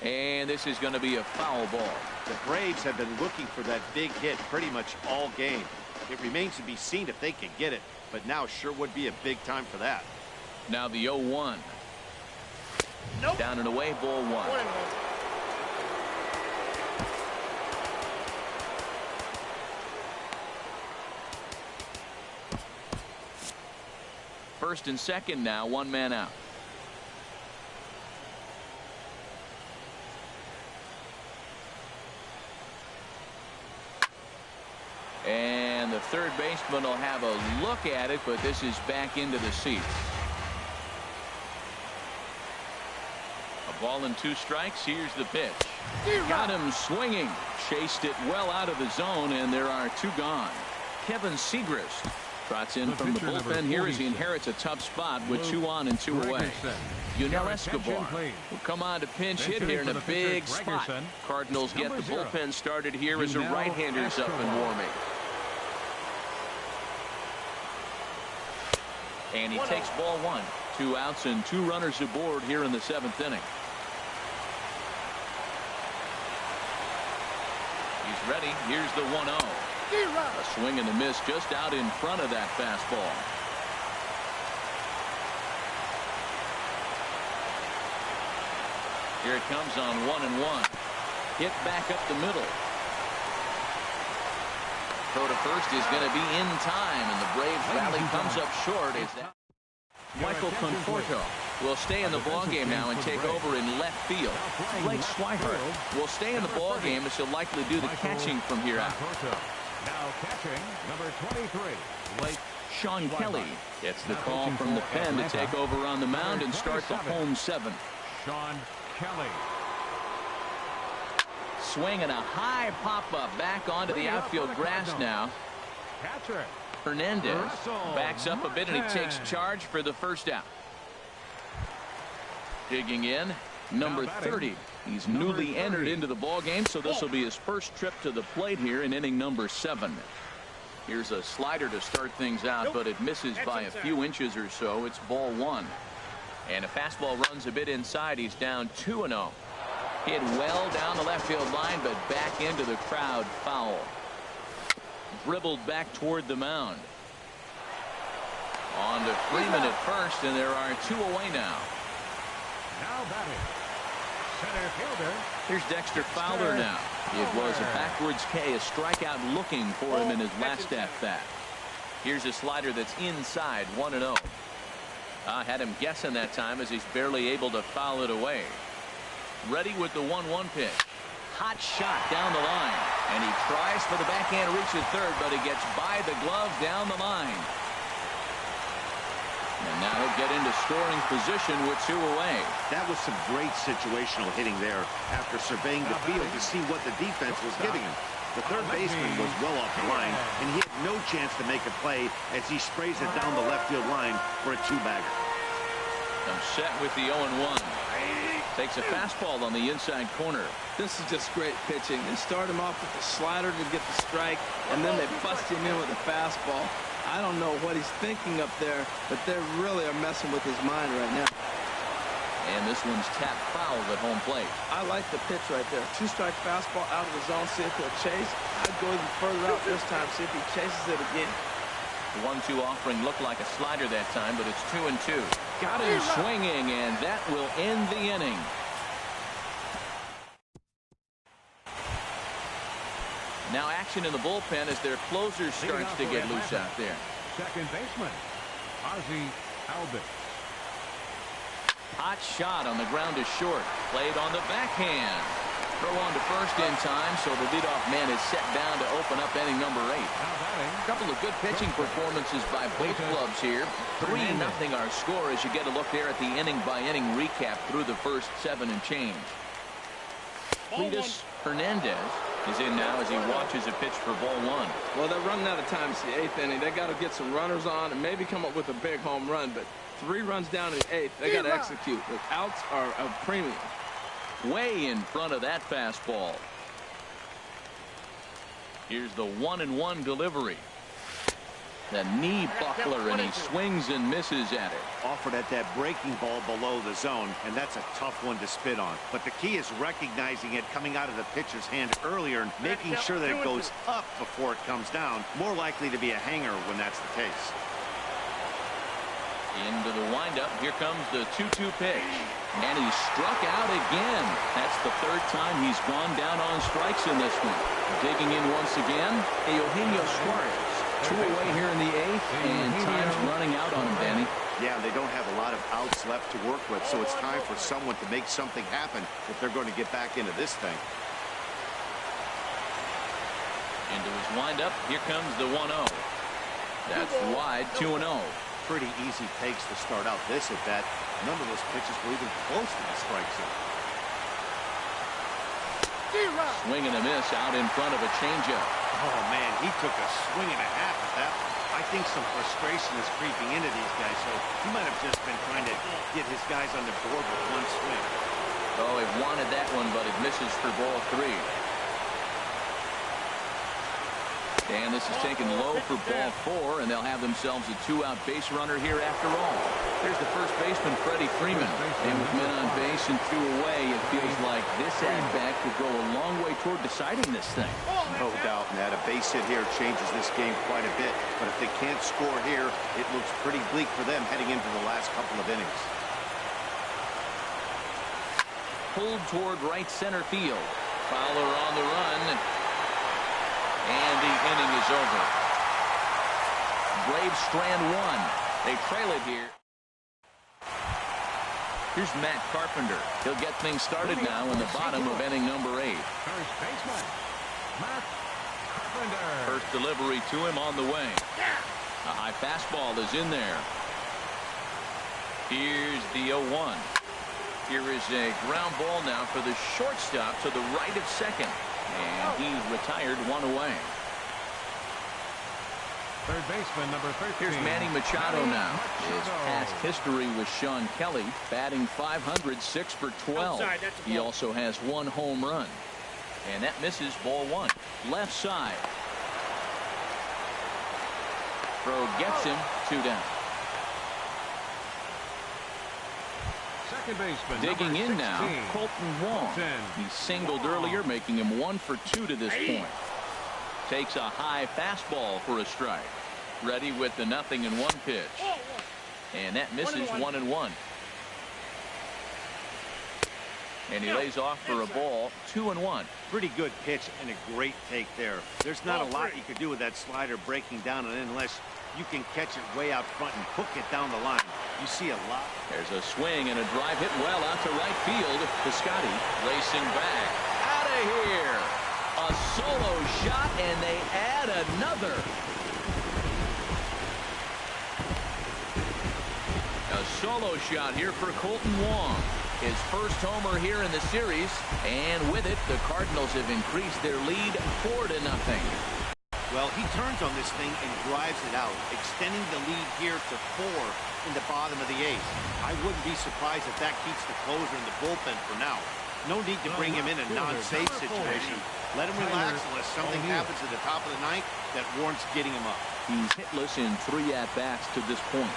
S1: And this is going to be a foul ball.
S2: The Braves have been looking for that big hit pretty much all game. It remains to be seen if they can get it, but now sure would be a big time for that.
S1: Now the 0-1. Nope. Down and away, ball 1. First and second now, 1 man out. And the third baseman will have a look at it, but this is back into the seats. A ball and 2 strikes. Here's the pitch. Got him swinging. Chased it well out of the zone, and there are 2 gone. Kevin Segrist trots in from the bullpen here as he inherits a tough spot with 2 on and 2 away. Yunel Escobar will come on to pinch hit here in a big spot. Cardinals get the bullpen started here as a right-hander's up and warming. And he takes ball 1. 2 outs and 2 runners aboard here in the 7th inning. He's ready. Here's the 1-0. A swing and a miss just out in front of that fastball. Here it comes on 1-1. Hit back up the middle. Throw to first is going to be in time, and the Braves rally comes up short. Is that Michael Conforto will stay in the ballgame now and take over in left field. Blake Swihart will stay in the ballgame as he'll likely do the catching from here out.
S3: Now catching, number 23, Blake
S1: Sean Kelly gets the call from the pen to take over on the mound and start the home 7th.
S3: Sean Kelly.
S1: Swing and a high pop-up back onto the outfield grass now.
S3: Catcher
S1: Hernandez backs up a bit and he takes charge for the first out. Digging in, number 30. He's newly entered into the ball game, so this will be his first trip to the plate here in inning number 7. Here's a slider to start things out, but it misses by a few inches or so. It's ball 1. And a fastball runs a bit inside. He's down 2-0. Hit well down the left field line, but back into the crowd, foul. Dribbled back toward the mound. On to Freeman at first, and there are 2 away now.
S3: Now batting, center fielder.
S1: Here's Dexter Fowler now. It was a backwards K, a strikeout looking for him in his last at-bat. Here's a slider that's inside, 1-0. I had him guessing that time as he's barely able to foul it away. Ready with the 1-1 pitch. Hot shot down the line, and he tries for the backhand reach at third, but he gets by the glove down the line. And now he'll get into scoring position with 2 away.
S2: That was some great situational hitting there after surveying the field to see what the defense was giving him. The third baseman was well off the line, and he had no chance to make a play as he sprays it down the left field line for a 2-bagger.
S1: I'm set with the 0-1. Takes a fastball on the inside corner.
S4: This is just great pitching. They start him off with the slider to get the strike, and then they bust him in with a fastball. I don't know what he's thinking up there, but they really are messing with his mind right now.
S1: And this one's tapped foul at home plate.
S4: I like the pitch right there. 2-strike fastball out of the zone. See if he'll chase. I'd go even further out this time. See if he chases it again.
S1: 1-2 offering looked like a slider that time, but it's 2-2. Got him swinging, and that will end the inning. Now action in the bullpen as their closer starts to get loose out there.
S3: Second baseman, Ozzie Albies.
S1: Hot shot on the ground is short. Played on the backhand. Throw on to first in time, so the leadoff man is set down to open up inning number 8. A couple of good pitching performances by both clubs here. 3-0 our score as you get a look there at the inning-by-inning recap through the first 7 and change. Hernandez is in now as he watches a pitch for ball 1.
S4: Well, they're running out of time. It's the 8th inning. They got to get some runners on and maybe come up with a big home run. But 3 runs down in the 8th. They got to execute. The outs are a premium.
S1: Way in front of that fastball. Here's the 1-1 delivery. The knee buckler, and he swings and misses at it.
S2: Offered at that breaking ball below the zone, and that's a tough one to spit on. But the key is recognizing it coming out of the pitcher's hand earlier and making sure that it goes up before it comes down. More likely to be a hanger when that's the case.
S1: Into the windup. Here comes the 2-2 pitch. And he struck out again. That's the 3rd time he's gone down on strikes in this one. Digging in once again, Eugenio Suarez. 2 away here in the 8th, and time's running out on him, Danny.
S2: Yeah, they don't have a lot of outs left to work with, so it's time for someone to make something happen if they're going to get back into this thing.
S1: Into his windup. Here comes the 1-0. That's wide, 2-0.
S2: Pretty easy takes to start out this at bat. None of those pitches were even close to the strike zone.
S1: Swing and a miss out in front of a changeup.
S2: Oh, man, he took a swing and a half at that one. I think some frustration is creeping into these guys, so he might have just been trying to get his guys on the board with one swing.
S1: Oh, he wanted that one, but it misses for ball 3. And this is taken low for ball 4, and they'll have themselves a 2-out base runner here after all. Here's the first baseman, Freddie Freeman. And with men on base and 2 away, it feels like this at-bat could go a long way toward deciding this thing.
S2: No doubt, Matt. A base hit here changes this game quite a bit. But if they can't score here, it looks pretty bleak for them heading into the last couple of innings.
S1: Pulled toward right center field. Fowler on the run. And the inning is over. Braves strand 1. They trail it here. Here's Matt Carpenter. He'll get things started now in the bottom of inning number 8.
S3: First baseman, Matt Carpenter.
S1: First delivery to him on the way. A high fastball is in there. Here's the 0-1. Here is a ground ball now for the shortstop to the right of second. And he's retired 1 away.
S3: Third baseman, number 13.
S1: Here's Manny Machado now. His past history with Sean Kelly, batting .500, 6 for 12. He also has 1 home run. And that misses ball 1. Left side. Throw gets him, 2 down.
S3: Second baseman,
S1: digging in
S3: 16.
S1: now, Colton Wong. He singled earlier, making him 1 for 2 to this point. Takes a high fastball for a strike. Ready with the 0-1 pitch. And that misses 1-1. And he lays off for a ball, 2-1.
S2: Pretty good pitch and a great take there. There's not a lot you could do with that slider breaking down, and unless you can catch it way out front and hook it down the line, you see a lot.
S1: There's a swing and a drive hit well out to right field. Piscotty racing back. Out of here. A solo shot, and they add another. A solo shot here for Colton Wong. His first homer here in the series, and with it, the Cardinals have increased their lead 4-0.
S2: Well, he turns on this thing and drives it out, extending the lead here to 4 in the bottom of the 8th. I wouldn't be surprised if that keeps the closer in the bullpen for now. No need to bring him in a non-safe situation. Let him relax unless something happens at the top of the 9th that warrants getting him up.
S1: He's hitless in 3 at-bats to this point.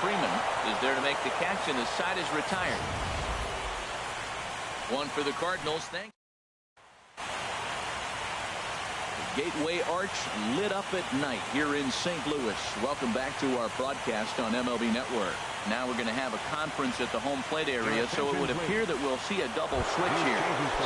S1: Freeman is there to make the catch, and the side is retired. 1 for the Cardinals. Thanks. Gateway Arch lit up at night here in St. Louis. Welcome back to our broadcast on MLB Network. Now we're going to have a conference at the home plate area, so it would appear that we'll see a double switch here.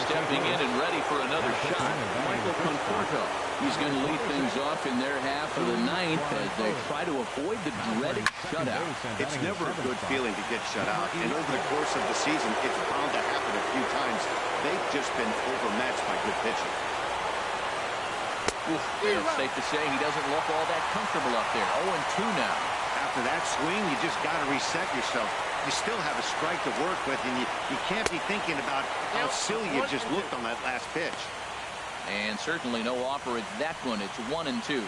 S1: Stepping in and ready for another shot, Michael Conforto. He's going to lead things off in their half of the ninth as they try to avoid the dreaded shutout.
S2: It's never a good feeling to get shut out, and over the course of the season, it's bound to happen a few times. They've just been overmatched by good pitching.
S1: It's safe to say he doesn't look all that comfortable up there. 0-2 now.
S2: After that swing, you just got to reset yourself. You still have a strike to work with, and you can't be thinking about how silly you just looked on that last pitch.
S1: And certainly no offer at that one. It's 1-2.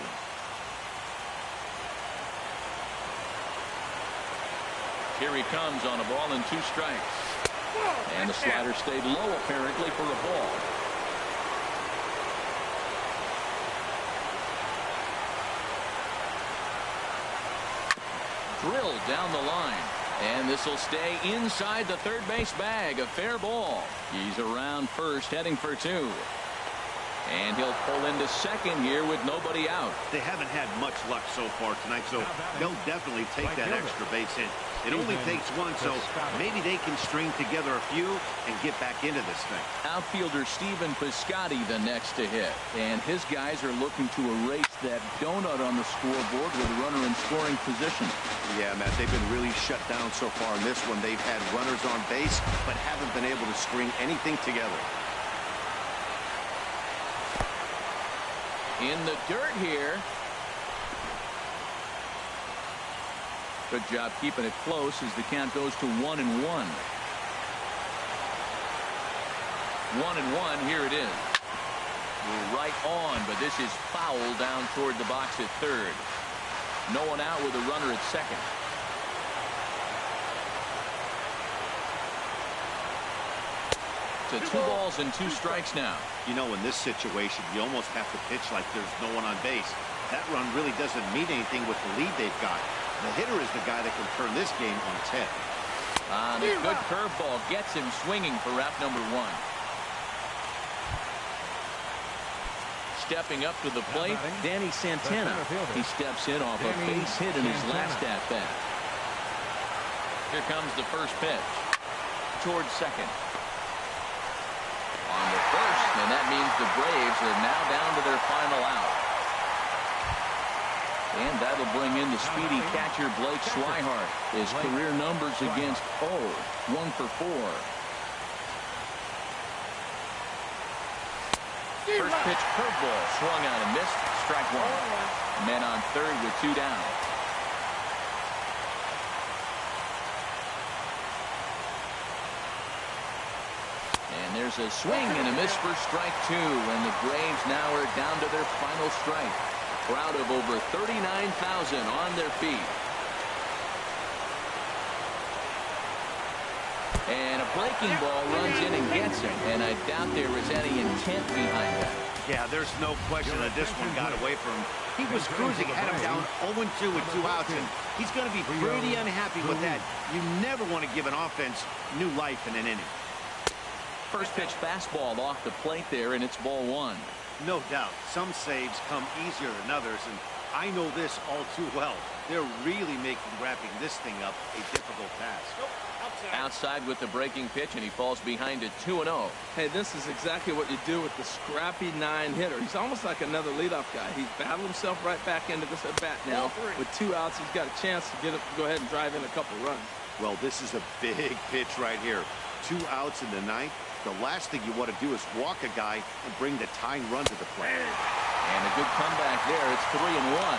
S1: Here he comes on a ball and 2 strikes. And the slider stayed low apparently for a ball. Drilled down the line. And this will stay inside the third base bag. A fair ball. He's around first, heading for 2. And he'll pull into second here with nobody out.
S2: They haven't had much luck so far tonight, so they'll definitely take that extra base hit. It only takes one, so maybe they can string together a few and get back into this thing.
S1: Outfielder Stephen Piscotty the next to hit. And his guys are looking to erase that donut on the scoreboard with a runner in scoring position.
S2: Yeah, Matt, they've been really shut down so far in this one. They've had runners on base, but haven't been able to string anything together.
S1: In the dirt here. Good job keeping it close as the count goes to 1-1. 1-1. Here it is. We're right on, but this is foul down toward the box at third. No one out with a runner at second. To 2 balls and 2 strikes now.
S2: You know, in this situation, you almost have to pitch like there's no one on base. That run really doesn't mean anything with the lead they've got. The hitter is the guy that can turn this game on its head.
S1: The good curveball gets him swinging for out number 1. Stepping up to the plate, Danny Santana. He steps in off a base hit in his last at-bat. Here comes the first pitch. Towards second. On the first, and that means the Braves are now down to their final out. And that'll bring in the speedy catcher Blake Swihart. His career numbers against 1 for 4. First pitch curveball swung on and missed. Strike 1. Men on third with 2 down. And there's a swing and a miss for strike 2. And the Braves now are down to their final strike. Crowd of over 39,000 on their feet. And a breaking ball runs in and gets him. And I doubt there was any intent behind that.
S2: Yeah, there's no question that this one got away from him. He was cruising, had him down 0-2 with 2 outs, and he's going to be pretty unhappy with that. You never want to give an offense new life in an inning.
S1: First pitch fastball off the plate there, and it's ball 1.
S2: No doubt, some saves come easier than others, and I know this all too well. They're really making wrapping this thing up a difficult task.
S1: Outside with the breaking pitch, and he falls behind at 2-0.
S4: Hey, this is exactly what you do with the scrappy 9 hitter. He's almost like another leadoff guy. He's battled himself right back into this at bat now. With 2 outs, he's got a chance to go ahead and drive in a couple runs.
S2: Well, this is a big pitch right here. 2 outs in the 9th. The last thing you want to do is walk a guy and bring the tying run to the plate.
S1: And a good comeback there. It's 3-1.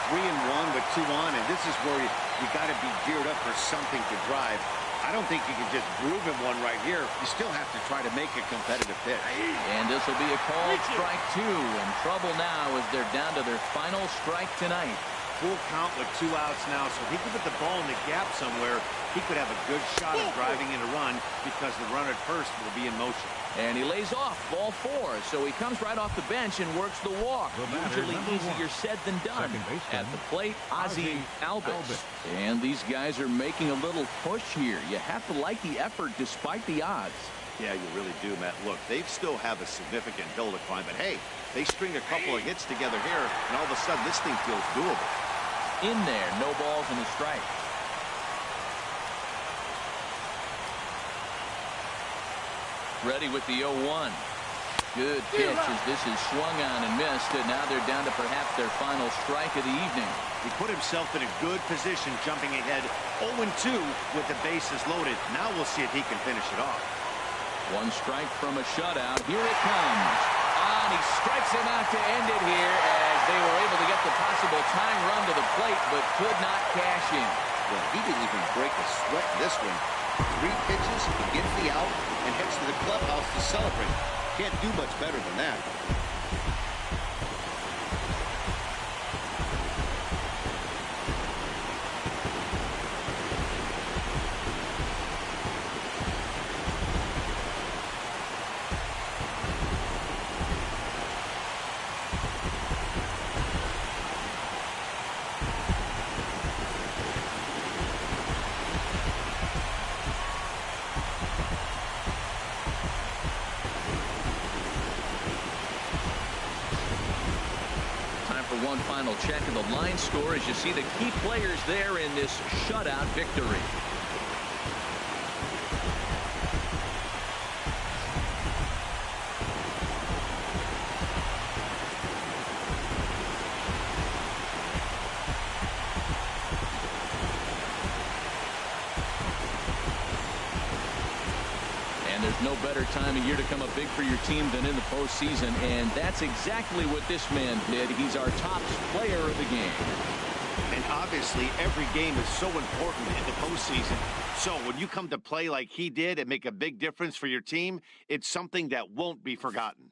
S2: 3-1 with 2 on, and this is where you got to be geared up for something to drive. I don't think you can just groove him one right here. You still have to try to make a competitive pitch.
S1: And this will be a called strike 2. In trouble now as they're down to their final strike tonight.
S2: Full count with 2 outs now, so he could put the ball in the gap somewhere. He could have a good shot at driving in a run because the runner at first will be in motion.
S1: And he lays off ball 4, so he comes right off the bench and works the walk. Usually easier said than done. At the plate, Ozzie Albies. And these guys are making a little push here. You have to like the effort despite the odds.
S2: Yeah, you really do, Matt. Look, they still have a significant hill to climb, but hey, they string a couple of hits together here, and all of a sudden this thing feels doable.
S1: In there, no balls and a strike. Ready with the 0-1. Good pitch as this is swung on and missed, and now they're down to perhaps their final strike of the evening.
S2: He put himself in a good position, jumping ahead 0-2 with the bases loaded. Now we'll see if he can finish it off.
S1: One strike from a shutout. Here it comes. And he strikes him out to end it here as they were able to get the possible tying run to the plate, but could not cash in.
S5: Well, he didn't even break a sweat in this one. 3 pitches, he gets the out, and heads to the clubhouse to celebrate. Can't do much better than that.
S1: One final check of the line score as you see the key players there in this shutout victory. There's no better time of year to come up big for your team than in the postseason, and that's exactly what this man did. He's our top player of the game.
S2: And obviously, every game is so important in the postseason. So when you come to play like he did and make a big difference for your team, it's something that won't be forgotten.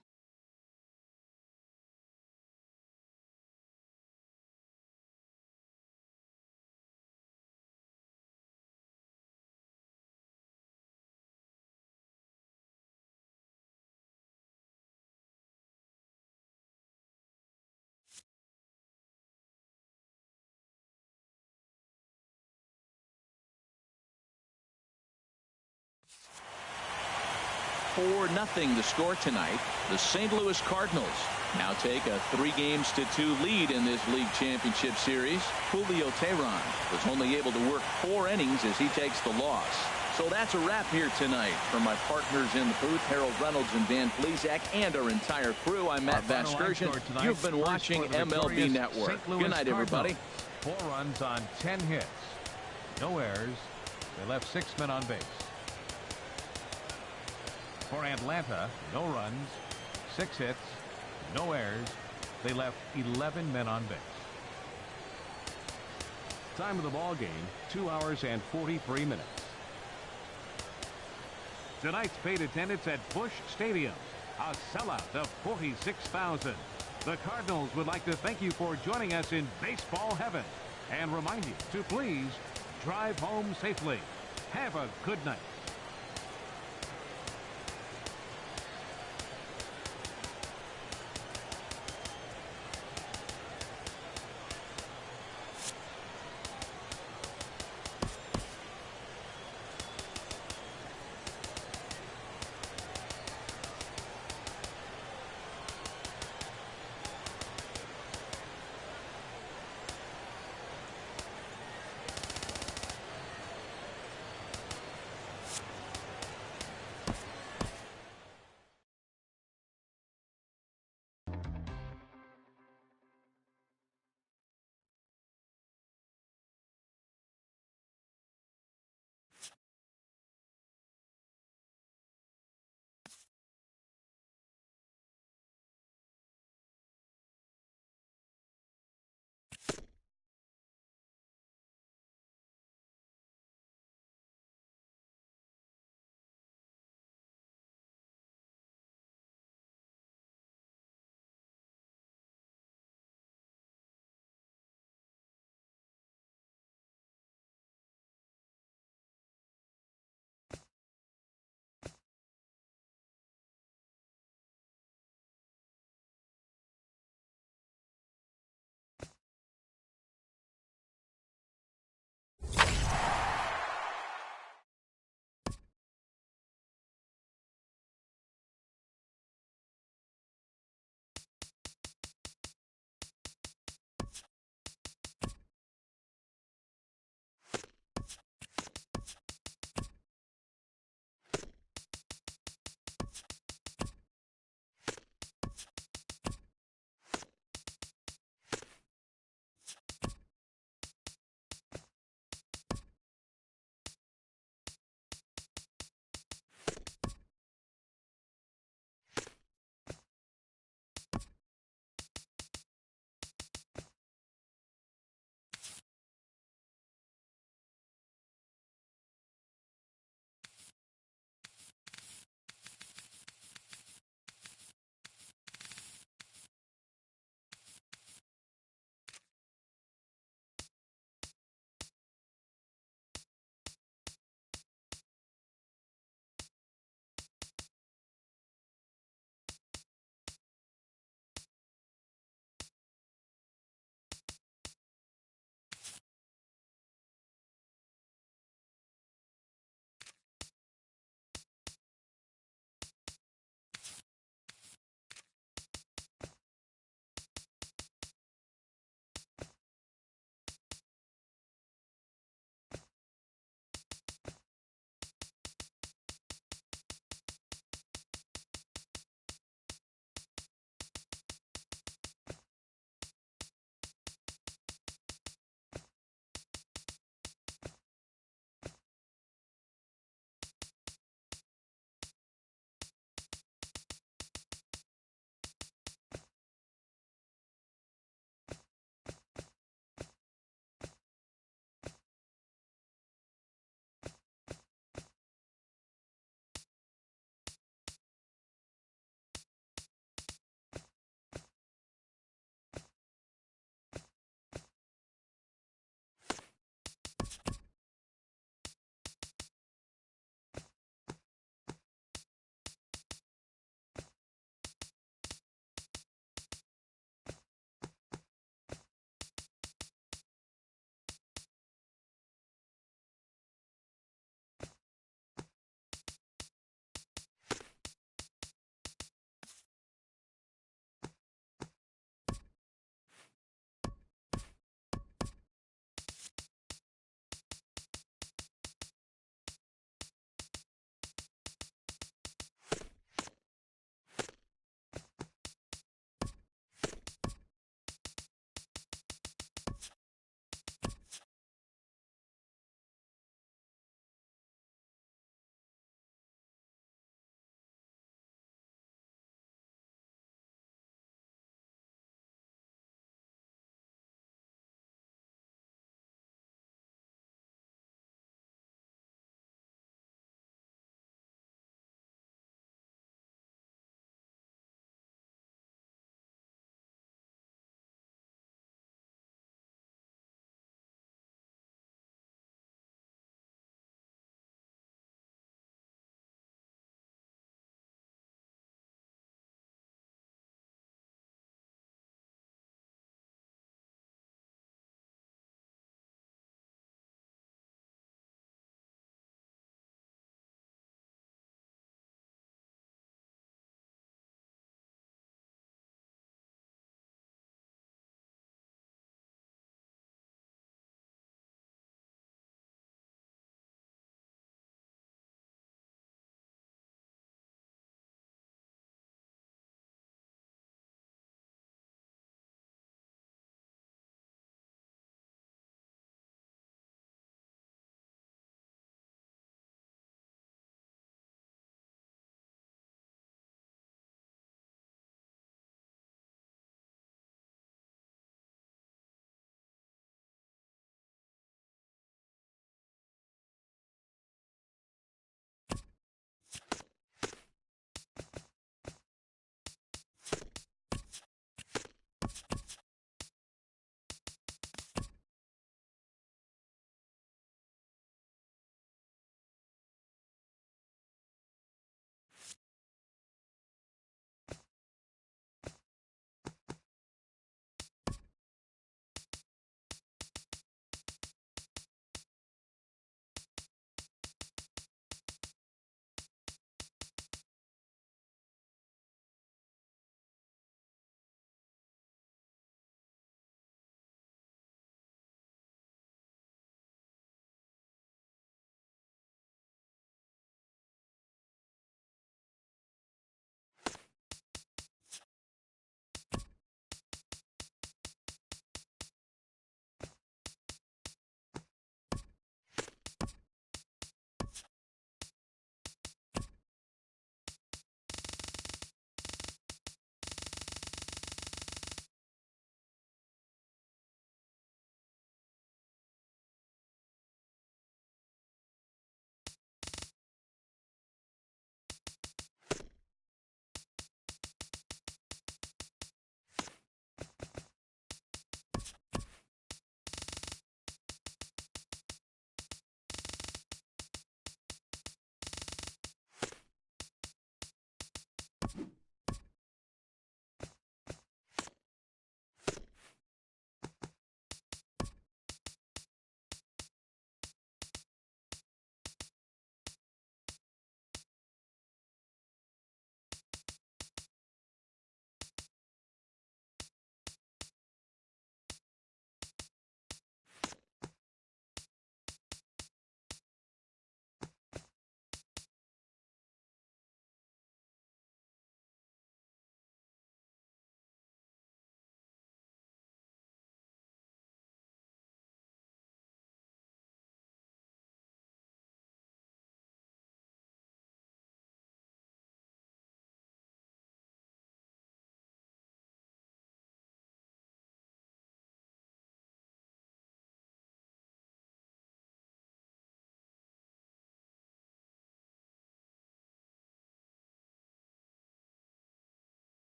S1: For nothing the score tonight. The St. Louis Cardinals now take a 3-2 lead in this league championship series. Julio Teheran was only able to work 4 innings as he takes the loss. So that's a wrap here tonight. From my partners in the booth, Harold Reynolds and Dan Plezak, and our entire crew, I'm Matt Vasgersian. You've been watching MLB Network. Good night, everybody.
S3: 4 runs on 10 hits. No errors. They left 6 men on base. For Atlanta, no runs, 6 hits, no errors. They left 11 men on base. Time of the ball game, 2 hours and 43 minutes. Tonight's paid attendance at Busch Stadium, a sellout of 46,000. The Cardinals would like to thank you for joining us in baseball heaven and remind you to please drive home safely. Have a good night.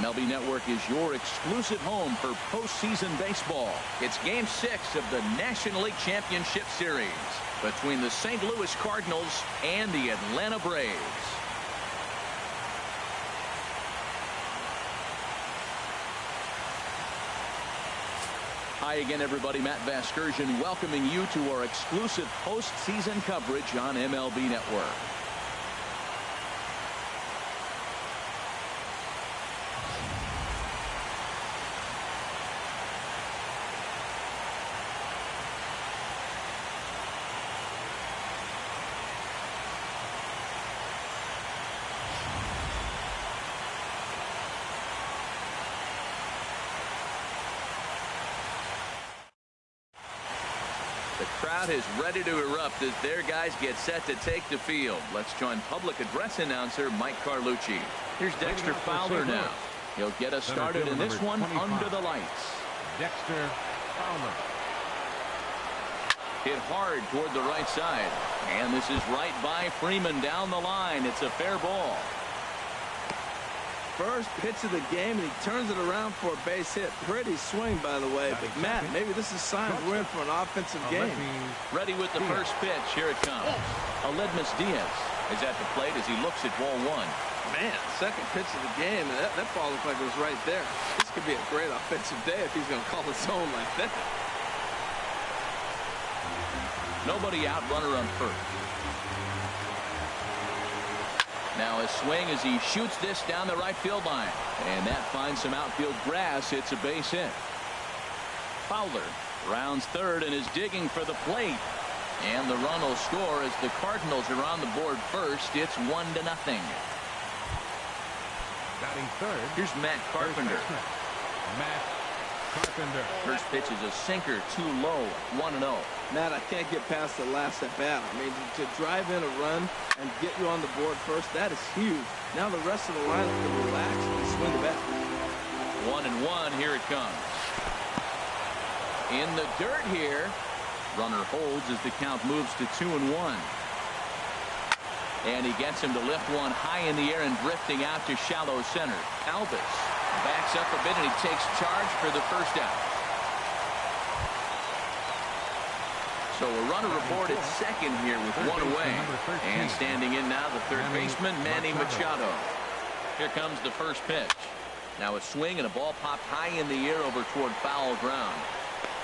S1: MLB Network is your exclusive home for postseason baseball. It's Game 6 of the National League Championship Series between the St. Louis Cardinals and the Atlanta Braves. Hi again, everybody. Matt Vasgersian welcoming you to our exclusive postseason coverage on MLB Network. The crowd is ready to erupt as their guys get set to take the field. Let's join public address announcer Mike Carlucci. Here's Dexter Fowler now. He'll get us started in this one under the lights.
S3: Dexter Fowler.
S1: Hit hard toward the right side. And this is right by Freeman down the line. It's a fair ball.
S4: First pitch of the game, and he turns it around for a base hit. Pretty swing, by the way. But, Matt, maybe this is signs we're in for an offensive game.
S1: Ready with the first pitch. Here it comes. Aledmus Diaz is at the plate as he looks at ball one.
S4: Man, second pitch of the game, and that ball looked like it was right there. This could be a great offensive day if he's going to call his own like that.
S1: Nobody out, runner on first. Now a swing as he shoots this down the right field line. And that finds some outfield grass. It's a base hit. Fowler rounds third and is digging for the plate. And the run will score as the Cardinals are on the board first. It's 1-0.
S3: Batting third.
S1: Here's Matt Carpenter.
S3: Matt Carpenter.
S1: First pitch is a sinker, too low. 1-0.
S4: Matt, I can't get past the last at bat. I mean, to drive in a run and get you on the board first, that is huge. Now the rest of the lineup can relax and swing the bat.
S1: 1-1. Here it comes. In the dirt here. Runner holds as the count moves to 2-1. And he gets him to lift one high in the air and drifting out to shallow center. Albus backs up a bit and he takes charge for the first out. So a runner reported second here with one away. And standing in now the third baseman, Manny Machado. Here comes the first pitch. Now a swing and a ball popped high in the air over toward foul ground.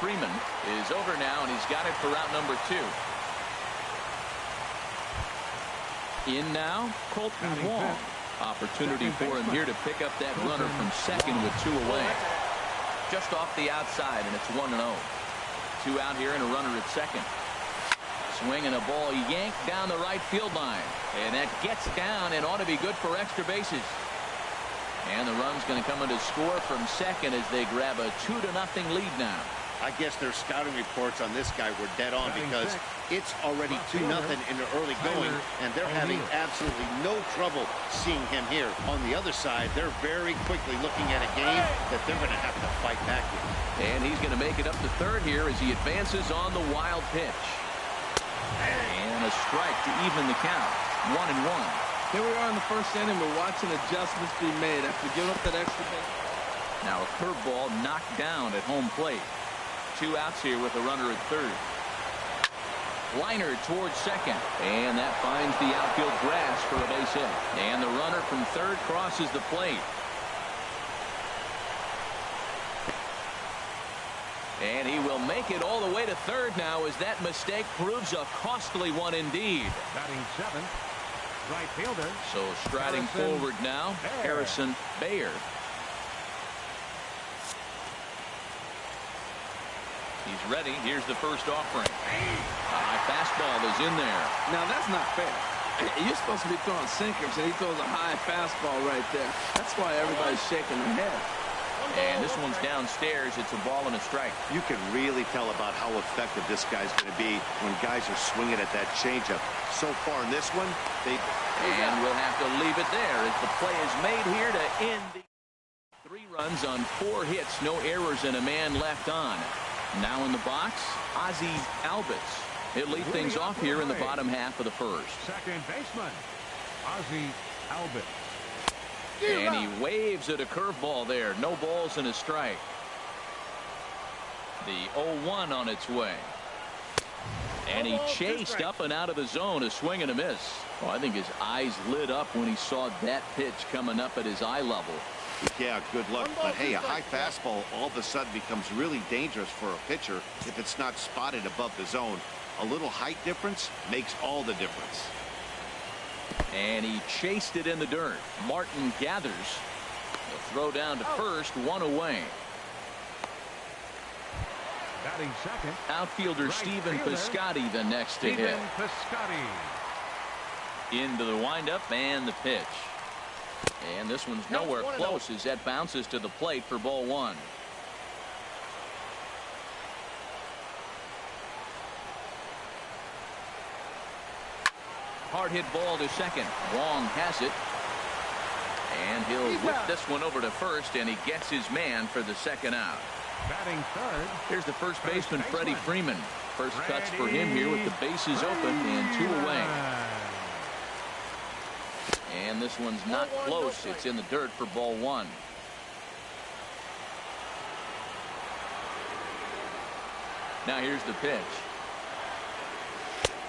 S1: Freeman is over now and he's got it for out number 2. In now, Colton Wong. Opportunity for him here to pick up that runner from second with 2 away. Just off the outside, and it's 1-0. 2 out here and a runner at second. Swing and a ball yanked down the right field line. And that gets down and ought to be good for extra bases. And the run's going to come in to score from second as they grab a 2-0 lead now.
S2: I guess their scouting reports on this guy were dead on because it's already 2-0 in the early going, and they're having absolutely no trouble seeing him here. On the other side, they're very quickly looking at a game that they're going to have to fight back with.
S1: And he's going to make it up to third here as he advances on the wild pitch. And a strike to even the count. 1-1.
S4: Here we are in the first inning. We're watching adjustments be made after giving up that extra base.
S1: Now a curveball knocked down at home plate. 2 outs here with a runner at third. Liner towards second. And that finds the outfield grass for a base hit. And the runner from third crosses the plate. And he will make it all the way to third now as that mistake proves a costly one indeed.
S3: Batting seventh. Right fielder.
S1: So striding forward now, Harrison Baer. He's ready. Here's the first offering. A high fastball is in there.
S4: Now that's not fair. You're supposed to be throwing sinkers, and he throws a high fastball right there. That's why everybody's shaking their head.
S1: And this one's downstairs. It's a ball and a strike.
S2: You can really tell about how effective this guy's going to be when guys are swinging at that changeup. So far in this one,
S1: and we'll have to leave it there as the play is made here to end the 3 runs on 4 hits. No errors and a man left on. Now in the box, Ozzie Albies. He'll lead things off here in the bottom half of the first.
S3: Second baseman, Ozzie Albies.
S1: And he waves at a curveball there. No balls and a strike. The 0-1 on its way. And he chased up and out of the zone. A swing and a miss. Oh, I think his eyes lit up when he saw that pitch coming up at his eye level.
S2: Yeah, good luck. But hey, a high fastball all of a sudden becomes really dangerous for a pitcher if it's not spotted above the zone. A little height difference makes all the difference.
S1: And he chased it in the dirt. Martin gathers. The throw down to first, one away.
S3: Batting second.
S1: Outfielder
S3: Right
S1: Stephen
S3: fielder,
S1: Piscotty the next to hit.
S3: Piscotty.
S1: Into the windup and the pitch. And this one's nowhere close as that bounces to the plate for ball one. Hard hit ball to second. Wong has it. And he'll whip this one over to first, and he gets his man for the second out.
S3: Batting third.
S1: Here's the first baseman, Freddie Freeman. First cuts for him here with the bases open and two away. And this one's not close. It's in the dirt for ball one. Now here's the pitch.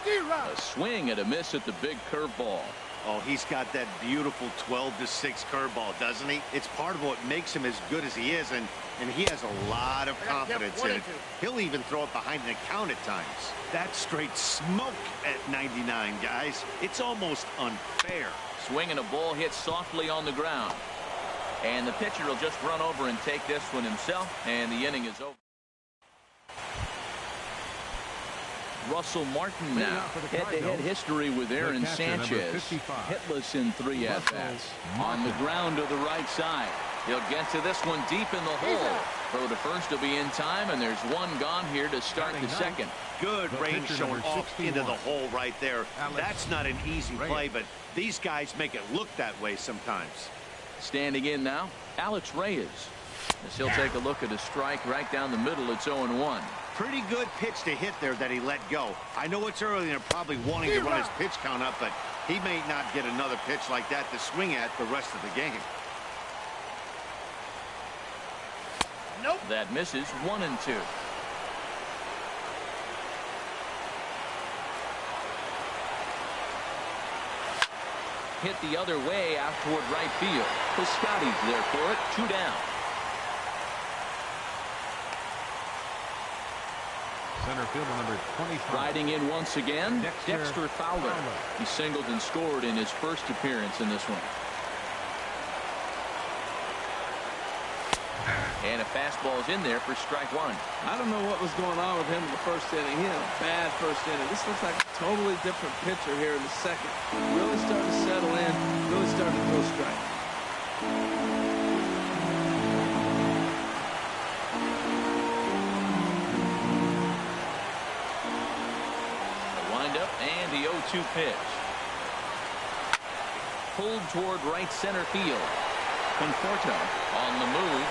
S1: A swing and a miss at the big curveball.
S2: Oh, he's got that beautiful 12-6 curveball, doesn't he? It's part of what makes him as good as he is, and he has a lot of confidence in it. He'll even throw it behind the count at times. That's straight smoke at 99, guys. It's almost unfair.
S1: Swing and a ball hit softly on the ground. And the pitcher will just run over and take this one himself, and the inning is over. Russell Martin now. Head-to-head history with Aaron Sanchez. Hitless in 3 at-bats. On the ground to the right side. He'll get to this one deep in the hole. Throw to first will be in time, and there's one gone here to start the second.
S2: Good range showing off into the hole right there. That's not an easy play, but these guys make it look that way sometimes.
S1: Standing in now, Alex Reyes. As he'll take a look at a strike right down the middle. It's 0-1.
S2: Pretty good pitch to hit there that he let go. I know it's early and they're probably wanting to run his pitch count up, but he may not get another pitch like that to swing at the rest of the game.
S1: Nope. That misses. 1-2. Hit the other way out toward right field. Piscotty's there for it. 2 down.
S3: Center fielder number 25.
S1: Riding in once again, Dexter Fowler. He singled and scored in his first appearance in this one. And a fastball's in there for strike one.
S4: I don't know what was going on with him in the first inning. He had a bad first inning. This looks like a totally different pitcher here in the second. Really starting to settle in. Really starting to throw strikes.
S1: And the 0-2 pitch. Pulled toward right center field. Conforto on the move.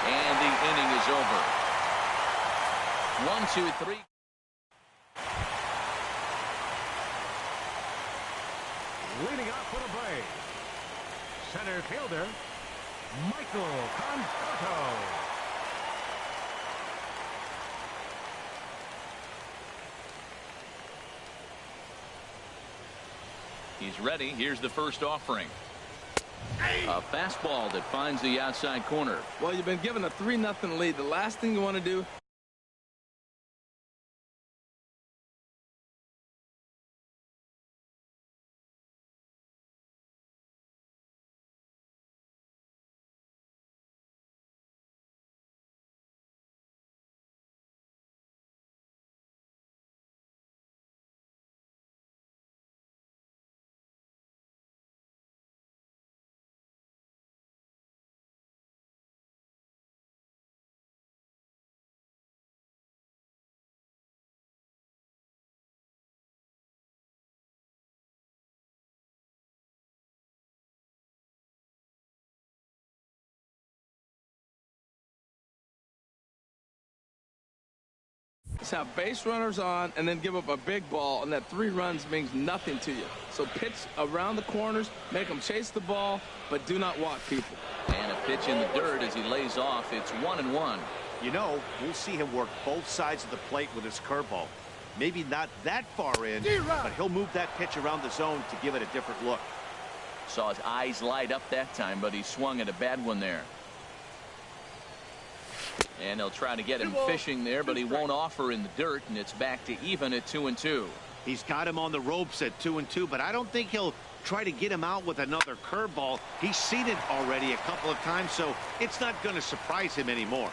S1: And the inning is over. 1-2-3.
S3: Leading off for the Braves, center fielder Michael Conforto.
S1: He's ready. Here's the first offering. A fastball that finds the outside corner.
S4: Well, you've been given a 3-0 lead. The last thing you want to do Just have base runners on and then give up a big ball, and that 3 runs means nothing to you. So pitch around the corners, make them chase the ball, but do not walk people.
S1: And a pitch in the dirt as he lays off. It's 1-1.
S2: You know, we'll see him work both sides of the plate with his curveball. Maybe not that far in, but he'll move that pitch around the zone to give it a different look.
S1: Saw his eyes light up that time, but he swung at a bad one there. And they'll try to get him fishing there, but he won't offer in the dirt, and it's back to even at 2-2.
S2: He's got him on the ropes at 2-2, but I don't think he'll try to get him out with another curveball. He's seen it already a couple of times, so it's not going to surprise him anymore.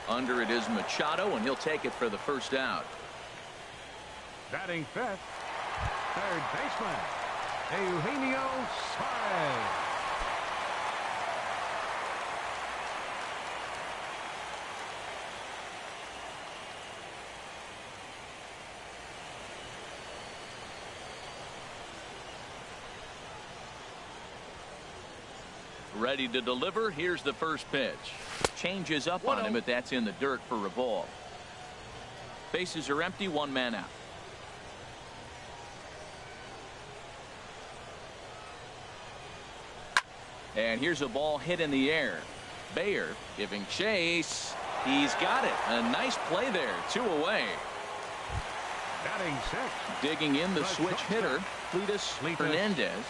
S1: Under it is Machado, and he'll take it for the first out.
S3: Batting fifth, third baseman, Eugenio Suarez.
S1: Ready to deliver. Here's the first pitch. Changes up on him, but that's in the dirt for a ball. Bases are empty, 1 man out. And here's a ball hit in the air. Bayer giving chase. He's got it. A nice play there. 2 away.
S3: Batting sixth,
S1: Digging in the switch hitter, Cletus Hernandez.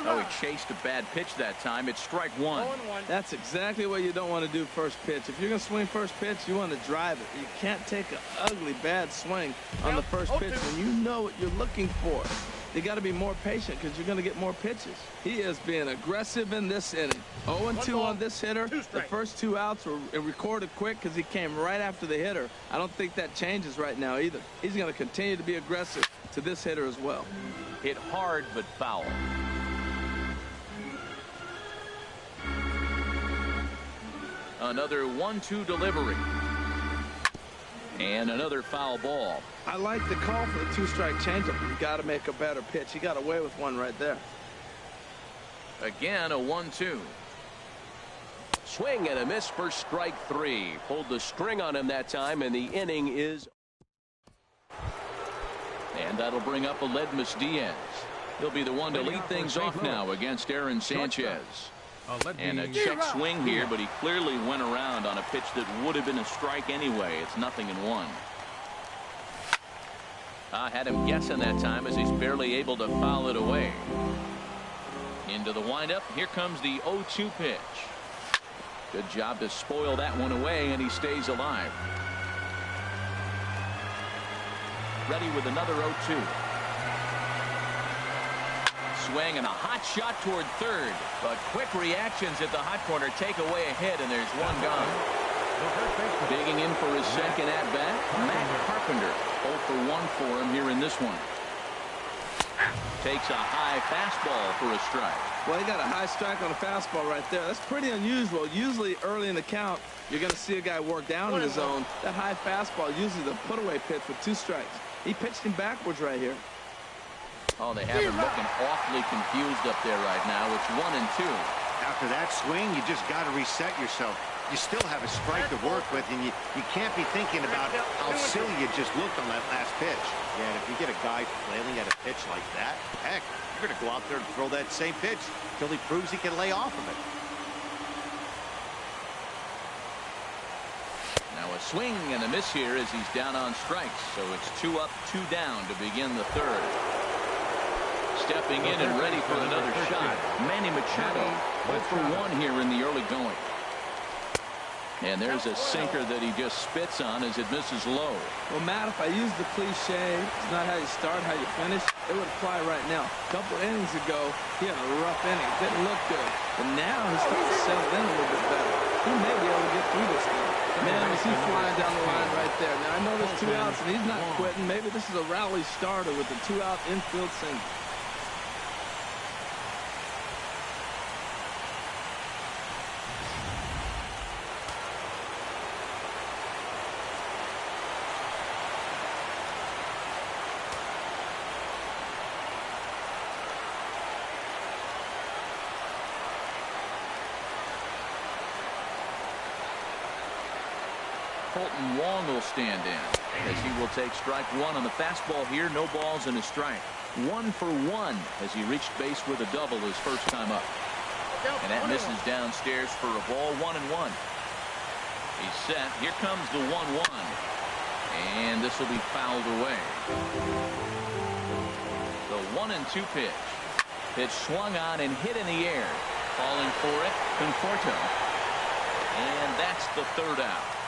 S1: Oh, he chased a bad pitch that time. It's strike 1.
S4: That's exactly what you don't want to do first pitch. If you're going to swing first pitch, you want to drive it. You can't take an ugly, bad swing on the first pitch when you know what you're looking for. You got to be more patient because you're going to get more pitches. He is being aggressive in this inning. 0-2 on this hitter. The first 2 outs were recorded quick because he came right after the hitter. I don't think that changes right now either. He's going to continue to be aggressive to this hitter as well.
S1: Hit hard but foul. Another 1-2 delivery. And another foul ball.
S4: I like the call for the 2-strike changeup. You got to make a better pitch. He got away with one right there.
S1: Again, a 1-2.
S6: Swing and a miss for strike 3. Pulled the string on him that time, and the inning is.
S1: And that'll bring up Aledmus Diaz. He'll be the one to lead things off now against Aaron Sanchez. And a check swing here, but he clearly went around on a pitch that would have been a strike anyway. It's 0-1. I had him guessing that time as he's barely able to foul it away. Into the windup. Here comes the 0-2 pitch. Good job to spoil that one away, and he stays alive. Ready with another 0-2. Swing and a hot shot toward third, but quick reactions at the hot corner take away a hit, and there's one gone. Digging in for his second at bat, Matt Carpenter. 0 for 1 for him here in this one. Takes a high fastball for a strike.
S4: Well, he got a high strike on a fastball right there. That's pretty unusual. Usually early in the count, you're going to see a guy work down in the zone. That high fastball usually the put away pitch with 2 strikes. He pitched him backwards right here.
S1: Oh, they have him looking awfully confused up there right now. It's 1-2.
S2: After that swing, you just got to reset yourself. You still have a strike to work with, and you can't be thinking about how silly you just looked on that last pitch. Yeah, and if you get a guy flailing at a pitch like that, heck, you're going to go out there and throw that same pitch until he proves he can lay off of it.
S1: Now a swing and a miss here as he's down on strikes. So it's 2 up, 2 down to begin the third. Stepping in and ready for another shot, Manny Machado. 0 for 1 here in the early going. And there's a sinker that he just spits on as it misses low.
S4: Well, Matt, if I use the cliche, it's not how you start, how you finish, it would apply right now. A couple innings ago, he had a rough inning. It didn't look good. But now he's starting to settle in a little bit better. He may be able to get through this thing. Man, is he flying down the line right there. Now, I know there's 2 outs, and he's not quitting. Maybe this is a rally starter with a 2-out infield single.
S1: Colton Wong will stand in, as he will take strike one on the fastball here. No balls and a strike. 1 for 1 as he reached base with a double his first time up. And that misses downstairs for a ball. 1-1. He's set. Here comes the 1-1. And this will be fouled away. The 1-2 pitch. Pitch swung on and hit in the air. Falling for it, Conforto. And that's the third out.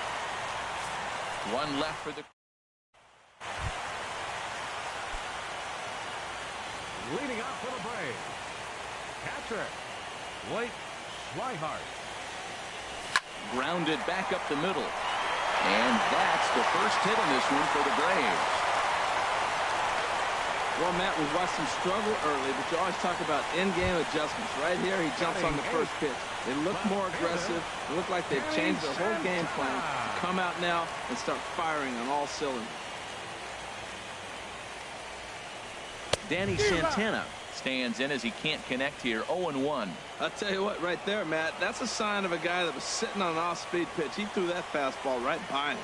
S1: One left for the...
S3: Leading off for the Braves, catcher, Blake Swihart.
S1: Grounded back up the middle. And that's the first hit in this one for the Braves.
S4: Well, Matt, we've watched him struggle early, but you always talk about in-game adjustments. Right here, he jumps on the first pitch. They look more aggressive. They look like they've changed their whole game plan to come out now and start firing on all cylinders.
S1: Danny Santana stands in as he can't connect here. 0-1.
S4: I'll tell you what, right there, Matt, that's a sign of a guy that was sitting on an off-speed pitch. He threw that fastball right by him.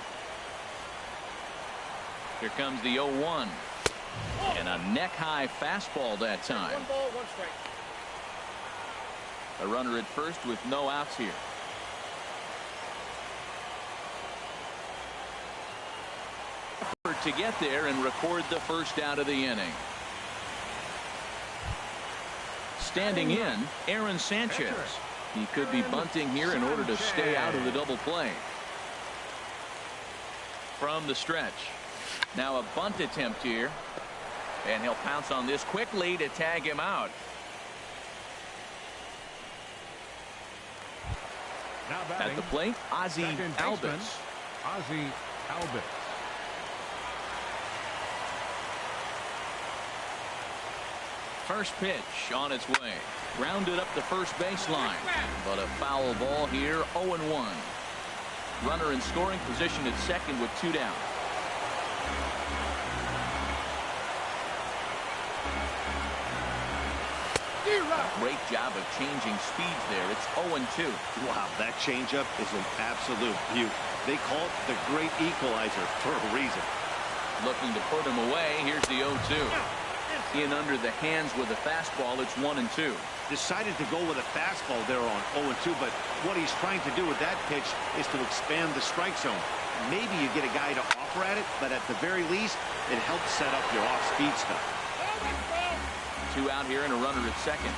S1: Here comes the 0-1. And a neck-high fastball that time.
S7: 1 ball, 1 strike.
S1: A runner at first with no outs here. To get there and record the first out of the inning. Standing in, Aaron Sanchez. He could be bunting here in order to stay out of the double play. From the stretch. Now a bunt attempt here. And he'll pounce on this quickly to tag him out.
S3: Now
S1: At the plate, Ozzie Albies.
S3: Ozzie Albies.
S1: First pitch on its way. Grounded up the first baseline. But a foul ball here. 0-1. Runner in scoring position at second with 2 down. Great job of changing speeds there. It's 0-2.
S2: Wow, that changeup is an absolute beaut. They call it the great equalizer for a reason.
S1: Looking to put him away. Here's the 0-2. In under the hands with a fastball. It's 1-2.
S2: Decided to go with a fastball there on 0-2, but what he's trying to do with that pitch is to expand the strike zone. Maybe you get a guy to offer at it, but at the very least, it helps set up your off-speed stuff.
S1: 2 out here and a runner at second.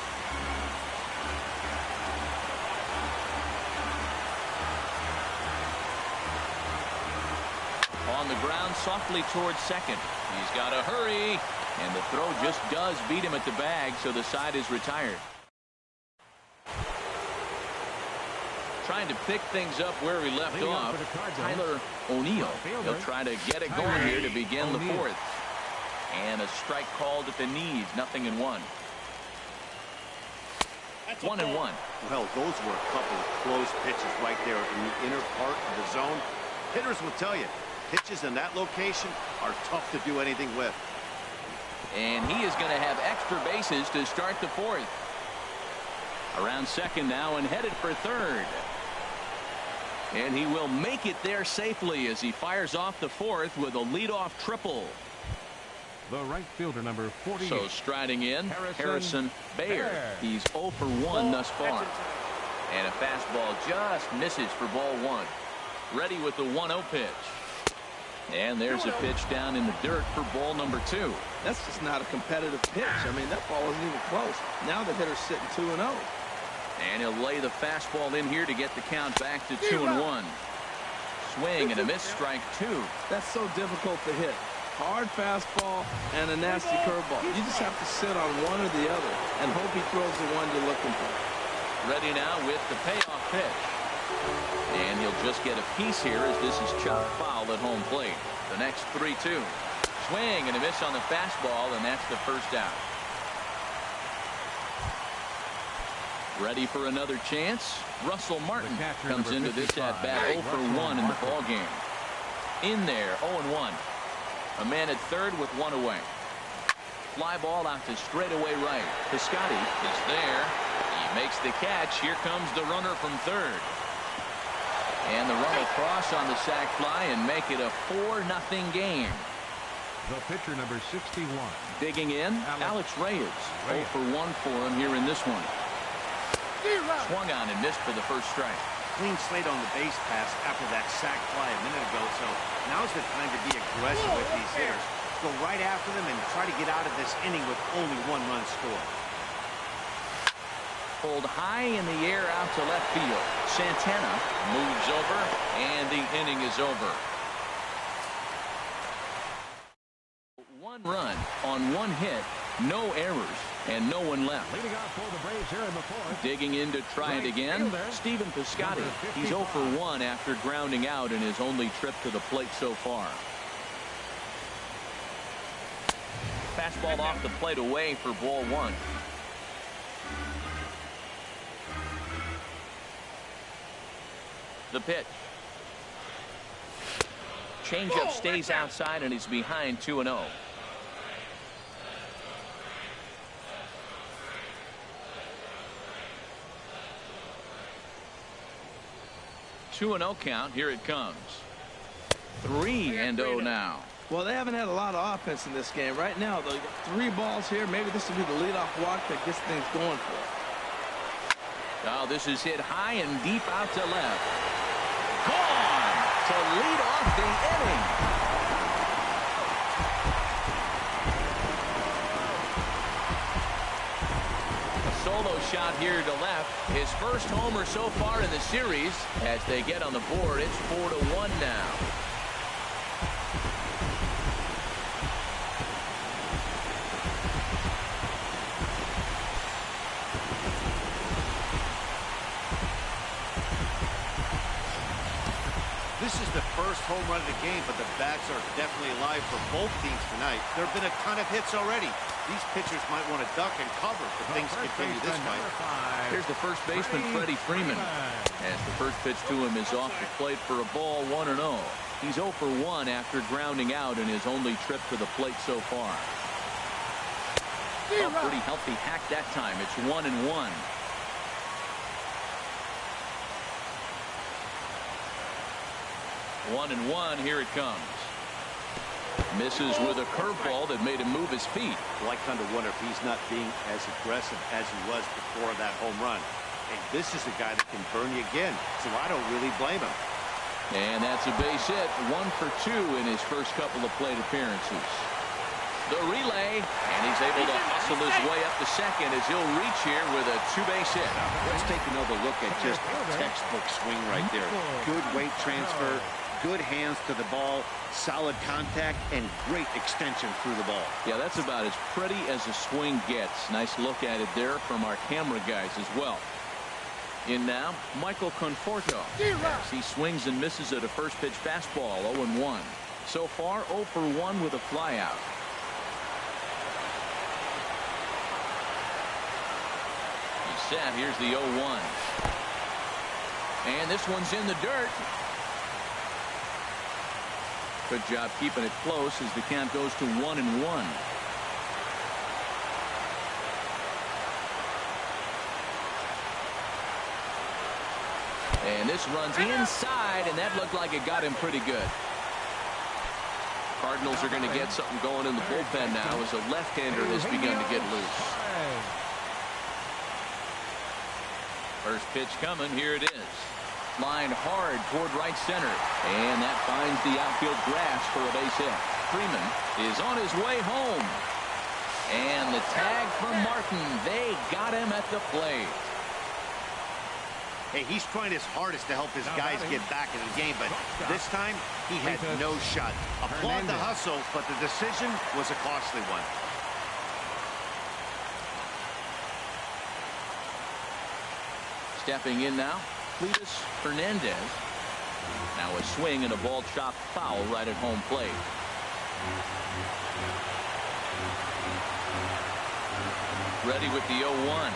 S1: On the ground softly towards second. He's got to hurry. And the throw just does beat him at the bag, so the side is retired. Trying to pick things up where he left off. Tyler O'Neill. He'll try to get it going here to begin the fourth. And a strike called at the knees. 0-1. 1-1.
S2: Well, those were a couple of close pitches right there in the inner part of the zone. Hitters will tell you, pitches in that location are tough to do anything with.
S1: And he is going to have extra bases to start the fourth. Around second now and headed for third. And he will make it there safely as he fires off the fourth with a leadoff triple.
S3: The right fielder, number 40.
S1: So striding in, Harrison Baer. He's 0 for 1 thus far. And a fastball just misses for ball 1. Ready with the 1-0 pitch. And there's a pitch down in the dirt for ball number 2.
S4: That's just not a competitive pitch. I mean, that ball isn't even close. Now the hitter's sitting 2-0.
S1: And he'll lay the fastball in here to get the count back to 2-1. Swing and a miss, strike 2.
S4: That's so difficult to hit. Hard fastball and a nasty curveball. You just have to sit on one or the other and hope he throws the one you're looking for.
S1: Ready now with the payoff pitch. And he'll just get a piece here as this is chopped foul at home plate. The next 3-2. Swing and a miss on the fastball, and that's the first out. Ready for another chance. Russell Martin comes into this at bat 0 for 1 in the ball game. In there, 0-1. A man at third with 1 away. Fly ball out to straightaway right. Piscotty is there. He makes the catch. Here comes the runner from third. And the run will cross on the sac fly and make it a 4-0 game.
S3: The pitcher, number 61.
S1: Digging in, Alex Reyes. 0 for 1 for him here in this one. Swung on and missed for the first strike.
S2: Clean slate on the base pass after that sac fly a minute ago, so now's the time to be aggressive with these hitters. Go right after them and try to get out of this inning with only 1 run scored.
S1: Pulled high in the air out to left field. Santana moves over, and the inning is over. 1 run on 1 hit, no errors, and no one left.
S3: Leading off for the Braves here in the 4th.
S1: Digging in to try it again, Stephen Piscotty. He's 0 for 1 after grounding out in his only trip to the plate so far. Fastball off the plate away for ball 1. The pitch. Changeup stays outside and he's behind 2-0. 2-0 count. Here it comes. 3-0 now.
S4: Well, they haven't had a lot of offense in this game. Right now, the 3 balls here. Maybe this will be the leadoff walk that gets things going for it.
S1: Oh, this is hit high and deep out to left. Gone to lead off the inning. A solo shot here to left. His first homer so far in the series. As they get on the board, it's 4-1 now.
S2: This is the first home run of the game, but the bats are definitely alive for both teams tonight. There have been a ton of hits already. These pitchers might want to duck and cover if things continue this way.
S1: Here's the first baseman, Freddie Freeman. As the first pitch to him is off the plate for a ball, 1-0. He's 0 for 1 after grounding out in his only trip to the plate so far. A pretty healthy hack that time. It's 1-1. 1-1. Here it comes. Misses with a curveball that made him move his feet.
S2: Well, I kind of wonder if he's not being as aggressive as he was before that home run. And this is a guy that can burn you again, so I don't really blame him.
S1: And that's a base hit. 1 for 2 in his first couple of plate appearances. The relay, and he's able to hustle his way up to second as he'll reach here with a 2-base hit.
S2: Let's take another look at just a textbook swing right there. Good weight transfer, good hands to the ball, solid contact, and great extension through the ball.
S1: Yeah, that's about as pretty as a swing gets. Nice look at it there from our camera guys as well. In now, Michael Conforto. As he swings and misses at a first pitch fastball, 0-1. So far, 0 for 1 with a flyout. He's set. Here's the 0-1. And this one's in the dirt. Good job keeping it close as the count goes to 1-1. And this runs inside, and that looked like it got him pretty good. Cardinals are going to get something going in the bullpen now as a left-hander has begun to get loose. First pitch coming. Here it is. Lined hard toward right center, and that finds the outfield grass for a base hit. Freeman is on his way home, and the tag from Martin. They got him at the plate.
S2: Hey, he's trying his hardest to help his guys get back in the game, but this time he had no shot. Applaud the hustle, but the decision was a costly one.
S1: Stepping in now, Cletus Hernandez. Now a swing and a ball chopped foul right at home plate. Ready with the 0-1.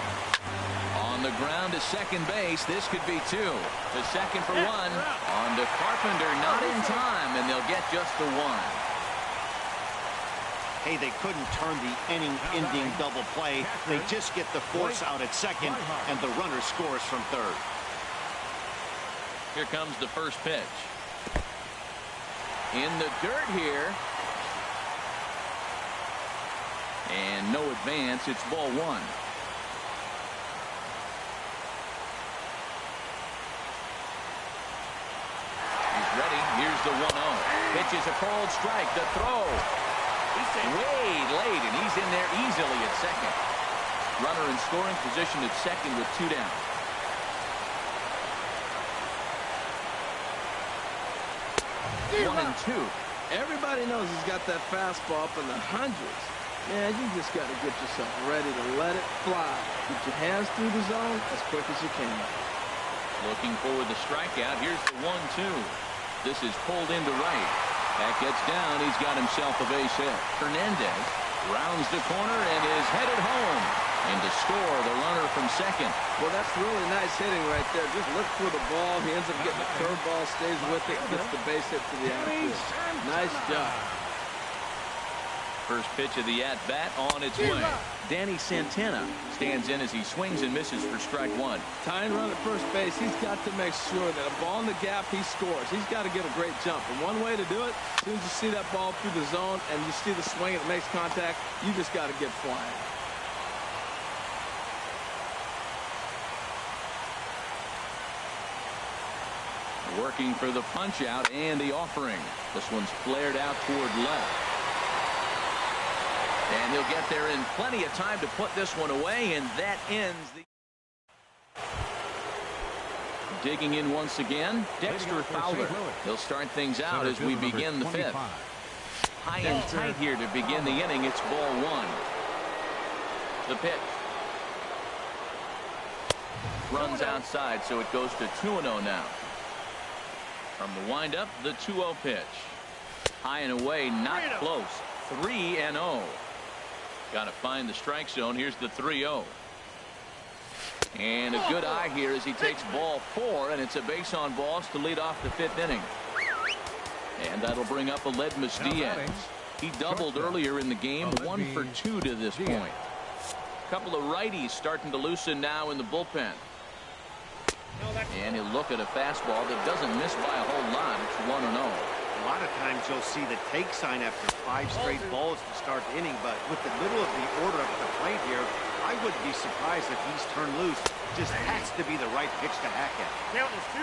S1: On the ground to second base. This could be 2. To second for 1. On to Carpenter. Not in time, and they'll get just the 1.
S2: Hey, they couldn't turn the inning-ending double play. They just get the force out at second, and the runner scores from third.
S1: Here comes the first pitch. In the dirt here. And no advance. It's ball one. He's ready. Here's the 1-0. Pitch is a called strike. The throw. Way late, and he's in there easily at second. Runner in scoring position at second with 2 down. One and two.
S4: Everybody knows he's got that fastball up in the hundreds. Man, you just got to get yourself ready to let it fly. Get your hands through the zone as quick as you can.
S1: Looking for the strikeout. Here's the 1-2. This is pulled into right. That gets down. He's got himself a base hit. Hernandez rounds the corner and is headed home. And to score, the runner from second.
S4: Well, that's really nice hitting right there. Just look for the ball. He ends up getting the curveball, stays with it, gets the base hit to the outfield. Nice job.
S1: First pitch of the at-bat on its way. Danny Santana stands in as he swings and misses for strike one.
S4: Tying run at first base, he's got to make sure that a ball in the gap, he scores. He's got to get a great jump. And one way to do it, as soon as you see that ball through the zone and you see the swing and it makes contact, you just got to get flying.
S1: Working for the punch out and the offering. This one's flared out toward left. And he'll get there in plenty of time to put this one away, and that ends the... Digging in once again, Dexter Fowler. He'll start things out as we begin the fifth. High and tight here to begin the inning. It's ball one. The pitch. Runs outside, so it goes to 2-0 now. From the windup, the 2-0 pitch. High and away, not close. 3-0. Got to find the strike zone. Here's the 3-0. And a good eye here as he takes ball 4, and it's a base on balls to lead off the 5th inning. And that'll bring up Aledmus Diaz. He doubled earlier in the game, 1 for 2 to this point. A couple of righties starting to loosen now in the bullpen. And he'll look at a fastball that doesn't miss by a whole lot. It's 1-0.
S2: A lot of times you'll see the take sign after 5 straight balls to start the inning, but with the middle of the order up at the plate here, I wouldn't be surprised if he's turned loose. Just has to be the right pitch to hack at.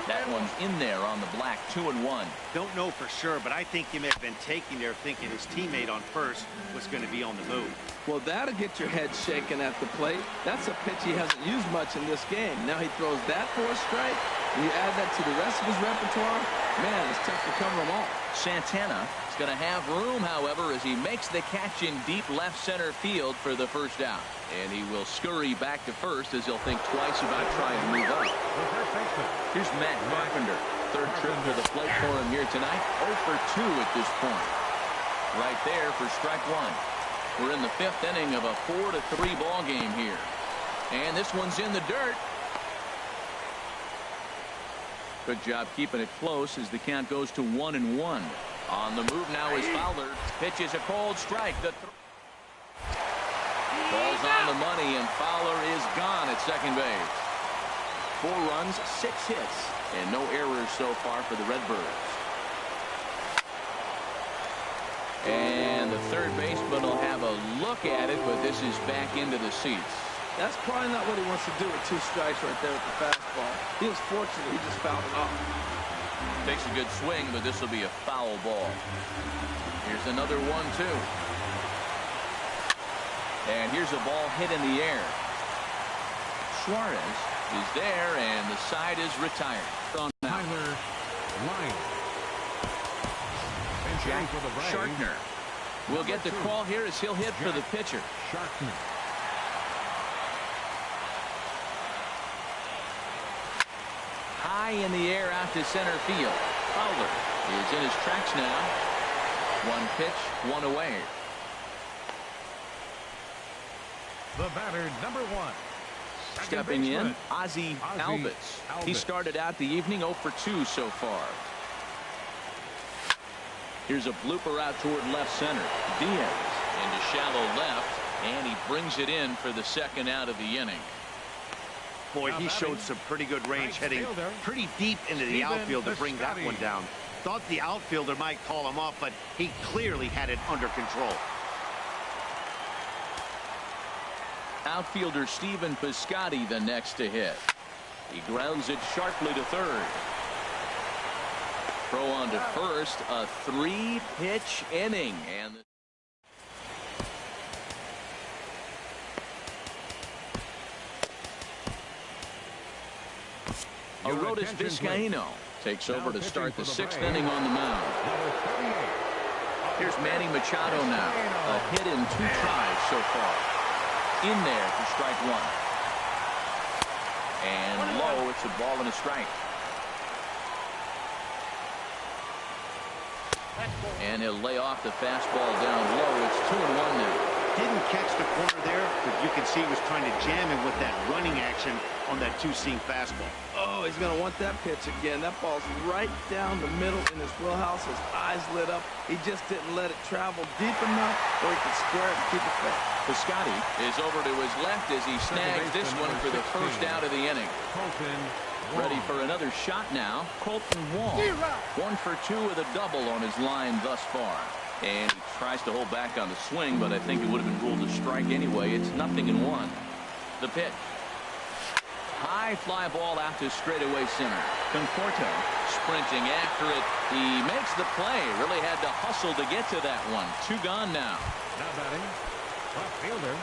S1: That one's in there on the black. 2-1.
S2: Don't know for sure, but I think he may have been taking there thinking his teammate on first was going to be on the move.
S4: Well, that'll get your head shaken at the plate. That's a pitch he hasn't used much in this game. Now he throws that for a strike. You add that to the rest of his repertoire, man, it's tough to cover them all.
S1: Santana is going to have room, however, as he makes the catch in deep left center field for the first out. And he will scurry back to first as he'll think twice about trying to move up. Here's Matt Carpenter. Third trip to the plate for him here tonight. 0 for 2 at this point. Right there for strike one. We're in the 5th inning of a 4-3 ball game here. And this one's in the dirt. Good job keeping it close as the count goes to 1-1. On the move now is Fowler. Pitch is a cold strike. The ball's on the money, and Fowler is gone at second base. 4 runs, 6 hits, and no errors so far for the Redbirds. And the third baseman will have a look at it, but this is back into the seats.
S4: That's probably not what he wants to do with 2 strikes right there with the fastball. He was fortunate he just fouled it off.
S1: Takes a good swing, but this will be a foul ball. Here's another 1-2. And here's a ball hit in the air. Suarez is there, and the side is retired.
S3: Tyler Line.
S1: Jack Shartner will get the call here as he'll hit for the pitcher.
S3: Shartner.
S1: High in the air out to center field. Fowler is in his tracks now. 1 pitch, 1 away.
S3: The batter, number 1.
S1: Stepping in, Ozzie Albies. He started out the evening 0 for 2 so far. Here's a blooper out toward left center. Diaz into shallow left, and he brings it in for the second out of the inning.
S2: Boy, he showed some pretty good range, heading pretty deep into the outfield to bring that one down. Thought the outfielder might call him off, but he clearly had it under control.
S1: Outfielder Stephen Piscotty the next to hit. He grounds it sharply to third. Throw on to first, a 3-pitch inning. And Arodys Vizcaíno takes over to start the 6th inning on the mound. Here's Manny Machado now. A hit in 2 tries so far. In there for strike 1. And low, it's a ball and a strike. And he'll lay off the fastball down low. It's 2-1 now.
S2: Didn't catch the corner there, but you can see he was trying to jam him with that running action on that 2-seam fastball.
S4: Oh, he's going to want that pitch again. That ball's right down the middle in his wheelhouse. His eyes lit up. He just didn't let it travel deep enough where he could square it and keep it back.
S1: Piscotty is over to his left as he snags this one for the first out of the inning. Ready for another shot now. Colton Wong. 1 for 2 with a double on his line thus far. And he tries to hold back on the swing, but I think it would have been ruled a strike anyway. It's 0-1. The pitch. High fly ball out to straightaway center. Conforto sprinting after it. He makes the play. Really had to hustle to get to that one. 2 gone now.
S3: Now batting, left fielder.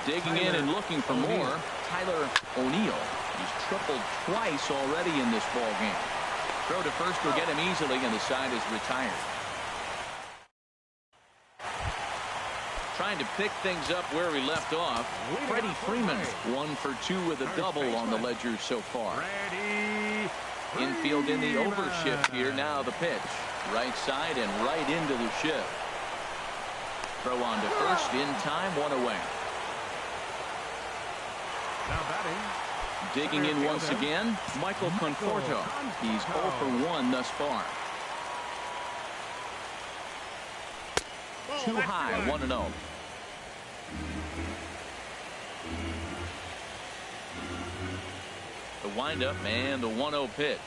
S1: Digging in and looking for more. Tyler O'Neill. He's tripled twice already in this ball game. Throw to first will get him easily, and the side is retired. Trying to pick things up where he left off. Freddie Freeman, 1 for 2 with a double on the ledger so far. Infield in the overshift here. Now the pitch. Right side and right into the shift. Throw on to first in time, 1 away.
S3: Now batting.
S1: Digging in once again, Michael Conforto. He's 0 for 1 thus far. Too high, 1-0. The windup and the 1-0 pitch.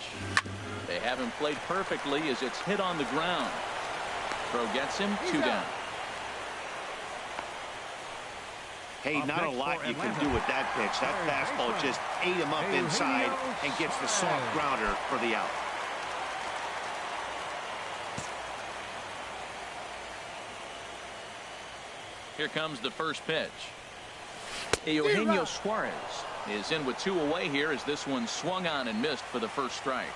S1: They haven't played perfectly as it's hit on the ground. Throw gets him, 2 down.
S2: Hey, not a lot you can do with that pitch. That fastball just ate him up inside and gets the soft grounder for the out.
S1: Here comes the first pitch. Eugenio Suarez is in with 2 away here as this one swung on and missed for the first strike.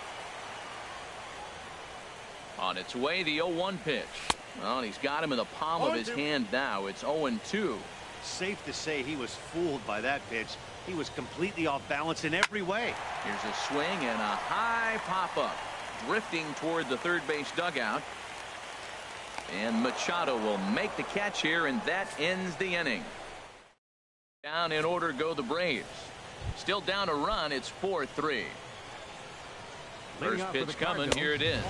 S1: On its way, the 0-1 pitch. Well, he's got him in the palm of his hand now. It's 0-2.
S2: Safe to say he was fooled by that pitch. He was completely off balance in every way.
S1: Here's a swing and a high pop-up. Drifting toward the third base dugout. And Machado will make the catch here, and that ends the inning. Down in order go the Braves. Still down a run. It's 4-3. First pitch coming. Here it is.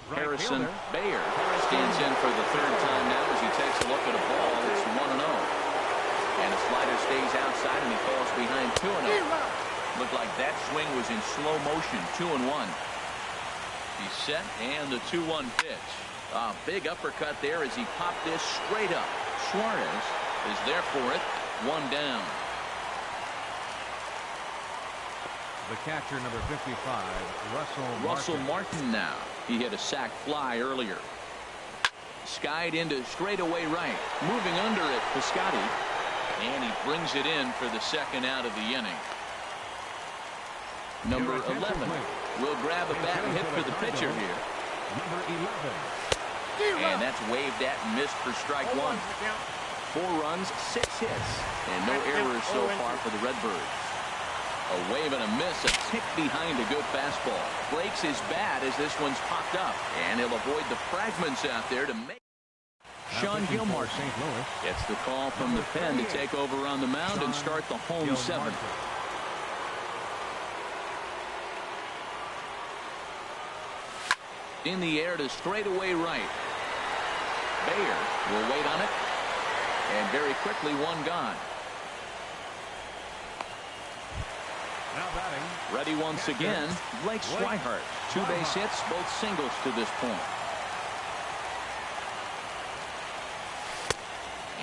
S1: Harrison Bayer stands in for the 3rd time now as he takes a look at a ball. It's 1-0. And the slider stays outside, and he falls behind 2-0. Looked like that swing was in slow motion. 2-1. He's set, and the 2-1 pitch. A big uppercut there as he popped this straight up. Suarez is there for it. 1 down.
S3: The catcher, number 55,
S1: Russell Martin now. He hit a sac fly earlier. Skied into straightaway right. Moving under it, Piscotty. And he brings it in for the 2nd out of the inning. Number 11 will grab a bat and hit for the pitcher here.
S3: Number 11.
S1: And that's waved at and missed for strike 1. 4 runs, 6 hits, and no errors so far for the Redbirds. A wave and a miss, a tick behind a good fastball. Breaks his bat as this one's popped up, and he'll avoid the fragments out there to make. Sean Gilmore
S3: St. Louis
S1: gets the call from the pen to take over on the mound and start the home 7th. In the air to straightaway right. Bayer will wait on it. And very quickly, 1 gone.
S3: Now batting.
S1: Ready once again, Blake Swihart. 2 base hits, both singles to this point.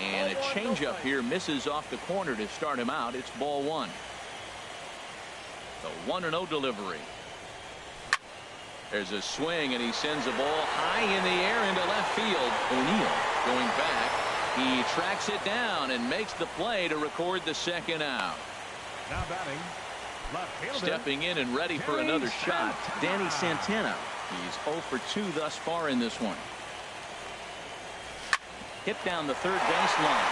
S1: And a changeup here misses off the corner to start him out. It's ball 1. The 1-0 delivery. There's a swing, and he sends a ball high in the air into left field. O'Neill going back. He tracks it down and makes the play to record the second out.
S3: Now batting. Left fielder.
S1: Stepping in and ready for another shot, Danny Santana. He's 0 for 2 thus far in this one. Hit down the third baseline.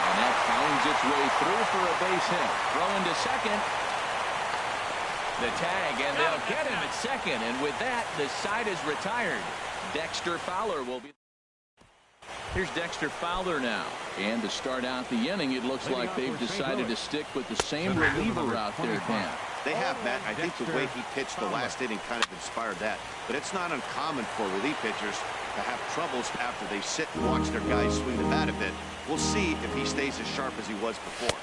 S1: And that finds its way through for a base hit. Throw into second. The tag, and they'll get him at second. And with that, the side is retired. Dexter Fowler will be. Here's Dexter Fowler now. And to start out the inning, it looks like they've decided to stick with the same reliever out there, Dan.
S2: They have, Matt. I think the way he pitched the last inning kind of inspired that. But it's not uncommon for relief pitchers to have troubles after they sit and watch their guys swing the bat a bit. We'll see if he stays as sharp as he was before.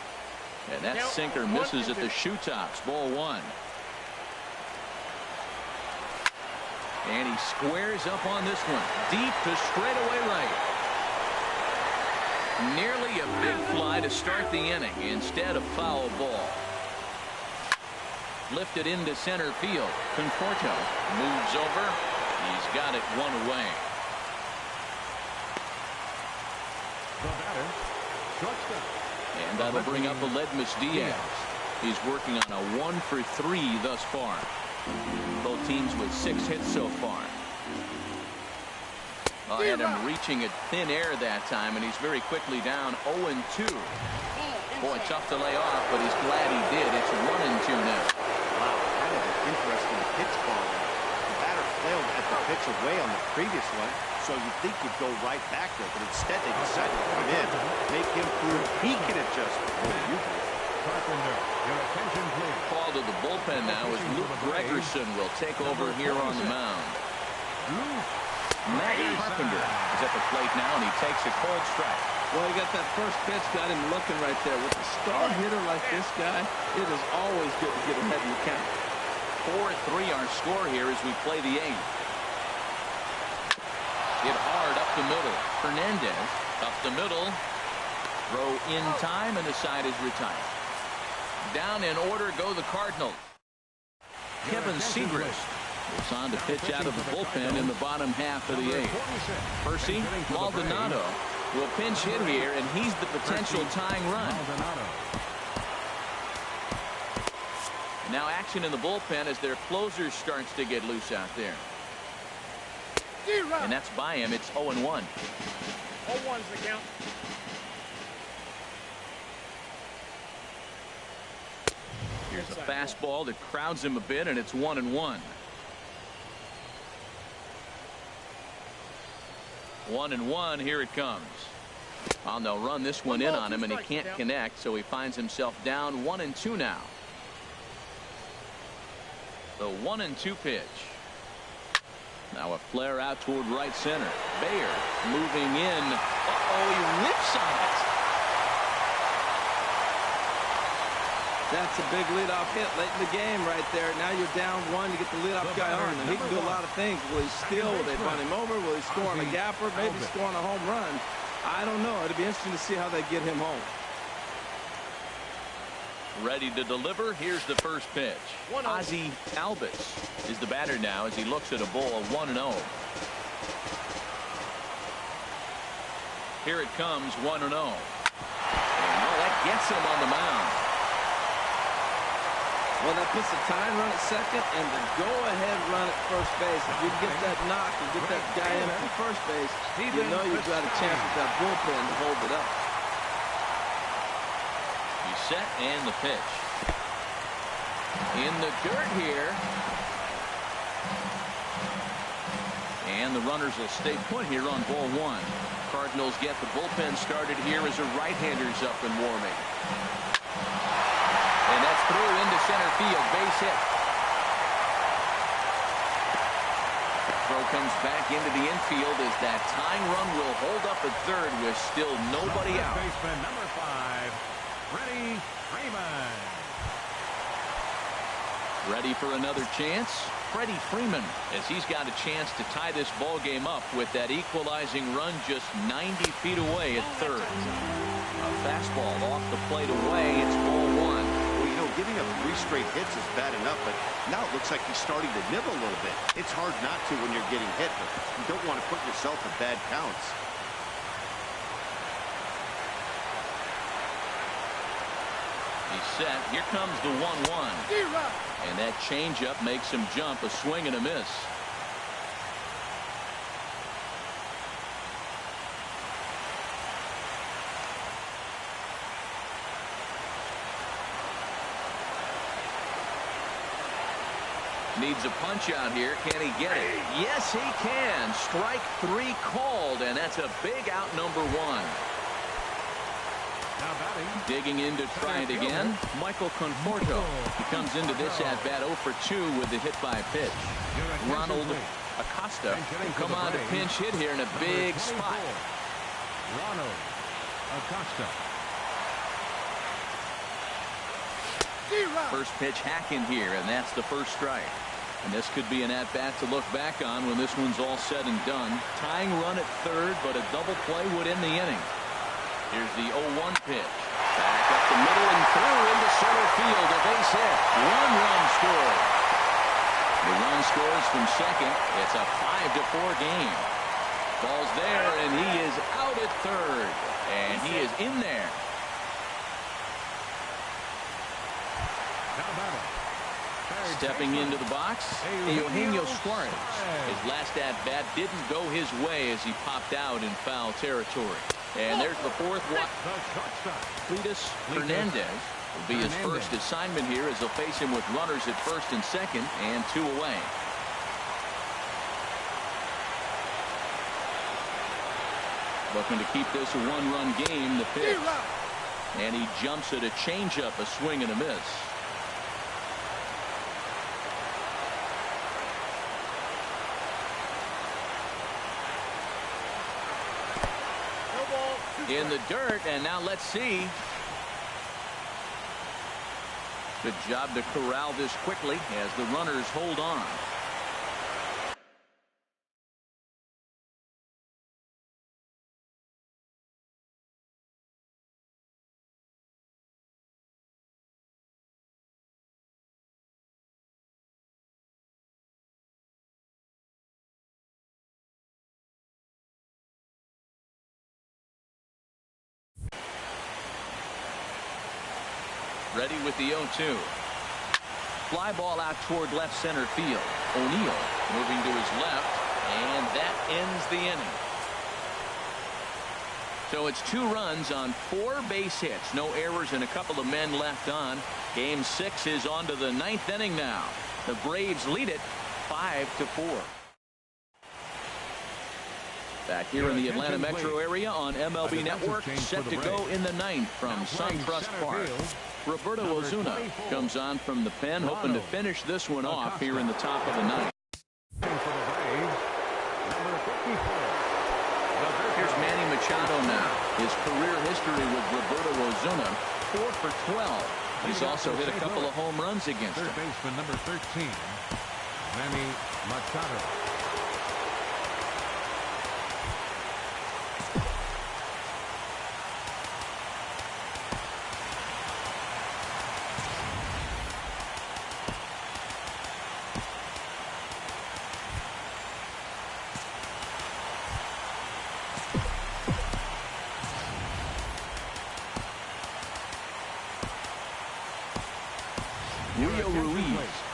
S1: And that sinker misses at the shoe tops. Ball 1. And he squares up on this one. Deep to straightaway right. Nearly a big fly to start the inning instead of foul ball. Lifted into center field. Conforto moves over. He's got it one away.
S3: The batter, shortstop.
S1: And that'll bring up Aledmus Diaz. He's working on a 1 for 3 thus far. Both teams with 6 hits so far. Had him reaching at thin air that time, and he's very quickly down 0-2. Boy, tough to lay off, but he's glad he did. It's 1-2 now.
S2: Wow, kind of an interesting pitch ball there. The batter flailed at the pitch away on the previous one, so you'd think he'd go right back there, but instead they decided to come in, make him prove he can adjust before you do.
S3: Carpenter, your attention please.
S1: Call to the bullpen now as Luke Gregerson will take over here on the mound. Manny Carpenter is at the plate now, and he takes a cold strike.
S4: Well, he got that first pitch, got him looking right there. With a star hitter like this guy, it is always good to get ahead in the count.
S1: 4-3 our score here as we play the 8th. Hit hard up the middle. Hernandez up the middle. Throw in time, and the side is retired. Down in order go the Cardinals. Kevin Segrist is on to pitch out of the bullpen in the bottom half of the 8th. Percy Maldonado will pinch hit here, and he's the potential tying run. Now action in the bullpen as their closer starts to get loose out there. And that's by him. It's 0-1.
S7: 0-1's the count.
S1: Here's a fastball that crowds him a bit, and it's 1-1. 1-1. Here it comes. Well, they'll run this one in on him, and he can't connect, so he finds himself down 1-2 now. The 1-2 pitch. Now a flare out toward right center. Bayer moving in. He whips on it.
S4: That's a big leadoff hit late in the game right there. Now you're down 1 to get the leadoff guy on. And he can do a lot of things. Will he steal? Will they run him over? Will he score on a gapper? Maybe score on a home run. I don't know. It'll be interesting to see how they get him home.
S1: Ready to deliver. Here's the first pitch. Ozzie Albies is the batter now as he looks at a ball 1-0. Here it comes 1-0. And that gets him on the mound.
S4: Well, that puts the tying run at second and the go-ahead run at first base. If you get that knock and get that guy in from first base, you know you've got a chance with that bullpen to hold it up.
S1: He's set, and the pitch. In the dirt here. And the runners will stay put here on ball 1. Cardinals get the bullpen started here as a right-hander's up and warming. And that's through into center field. Base hit. Throw comes back into the infield as that tying run will hold up at third with still nobody out.
S3: Baseman number 5, Freddie Freeman.
S1: Ready for another chance? Freddie Freeman, as he's got a chance to tie this ball game up with that equalizing run just 90 feet away at third. A fastball off the plate away. It's ball one.
S2: Well, you know, giving up 3 straight hits is bad enough, but now it looks like he's starting to nibble a little bit. It's hard not to when you're getting hit, but you don't want to put yourself in bad counts.
S1: He's set. Here comes the 1-1. And that changeup makes him jump. A swing and a miss. Needs a punch out here. Can he get it? Yes, he can. Strike 3 called, and that's a big out, number 1. Digging in to try it again. Michael Conforto. He comes into this at bat 0 for 2 with the hit by pitch. Ronald Acosta will come on to pinch hit here in a big spot.
S3: Ronald Acosta.
S1: First pitch hacking here, and that's the first strike. And this could be an at-bat to look back on when this one's all said and done. Tying run at third, but a double play would end the inning. Here's the 0-1 pitch. Back up the middle and through into center field. A base hit. 1 run scored. The run scores from second. It's a 5-4 game. Ball's there, and he is out at third. And he is in there. Stepping into the box, Eugenio Suarez. His last at-bat didn't go his way as he popped out in foul territory. And there's the 4th one. Cletus Hernandez will be his first assignment here as they'll face him with runners at first and second and 2 away. Looking to keep this a 1-run game. The pitch. And he jumps at a changeup, a swing and a miss. In the dirt, and now let's see. Good job to corral this quickly as the runners hold on. Ready with the 0-2. Fly ball out toward left center field. O'Neill moving to his left, and that ends the inning. So it's 2 runs on 4 base hits. No errors and a couple of men left on. Game 6 is on to the 9th inning now. The Braves lead it 5-4. Back here in the Atlanta metro area on MLB Network, set to go in the 9th from SunTrust Park. Roberto Osuna comes on from the pen, hoping to finish this one off here in the top of the 9th. Here's Manny Machado now. His career history with Roberto Osuna, 4 for 12. He's also hit a couple of home runs against him.
S3: Third baseman number 13, Manny Machado.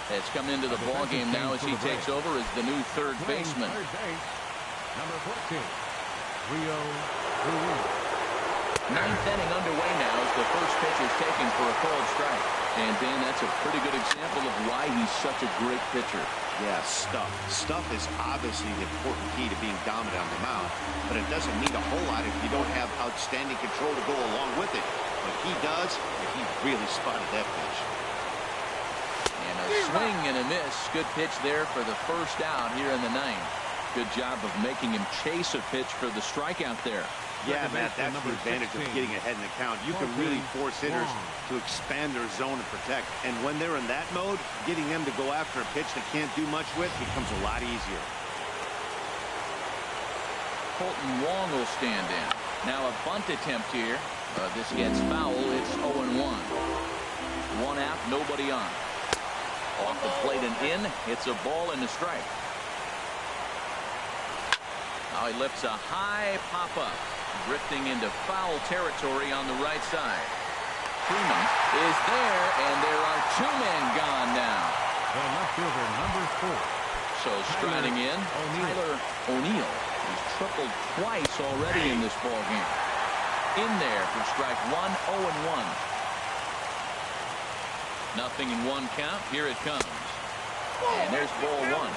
S1: Has come into the ball game now as he takes over as the new third baseman.
S3: Number 14, Julio.
S1: 9th inning underway now as the first pitch is taken for a called strike. And Dan, that's a pretty good example of why he's such a great pitcher.
S2: Yeah, stuff. Stuff is obviously the important key to being dominant on the mound, but it doesn't mean a whole lot if you don't have outstanding control to go along with it. But he does, and he really spotted that pitch.
S1: A swing and a miss. Good pitch there for the first out here in the 9th. Good job of making him chase a pitch for the strikeout there.
S2: Yeah, Matt, that's the advantage of getting ahead in the count. You can really force hitters to expand their zone and protect. And when they're in that mode, getting them to go after a pitch they can't do much with becomes a lot easier.
S1: Colton Wong will stand in. Now a bunt attempt here. This gets foul. It's 0-1. One out, nobody on. Off the plate and in. It's a ball and a strike. Now he lifts a high pop-up, drifting into foul territory on the right side. Freeman is there, and there are two men gone now.
S3: The left fielder, number 4.
S1: So striding in, Tyler O'Neill. He's tripled twice already in this ball game. In there for strike 1, 0-1. Nothing in one count. Here it comes. And there's ball 1.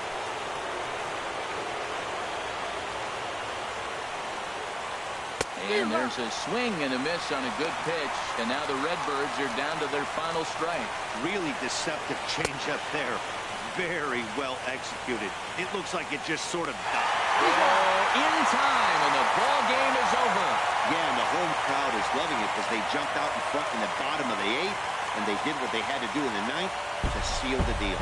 S1: And there's a swing and a miss on a good pitch. And now the Redbirds are down to their final strike.
S2: Really deceptive changeup there. Very well executed. It looks like it just sort of died.
S1: In time, and the ball game is over.
S5: Yeah, and the home crowd is loving it because they jumped out in front in the bottom of the 8th, and they did what they had to do in the 9th to seal the deal.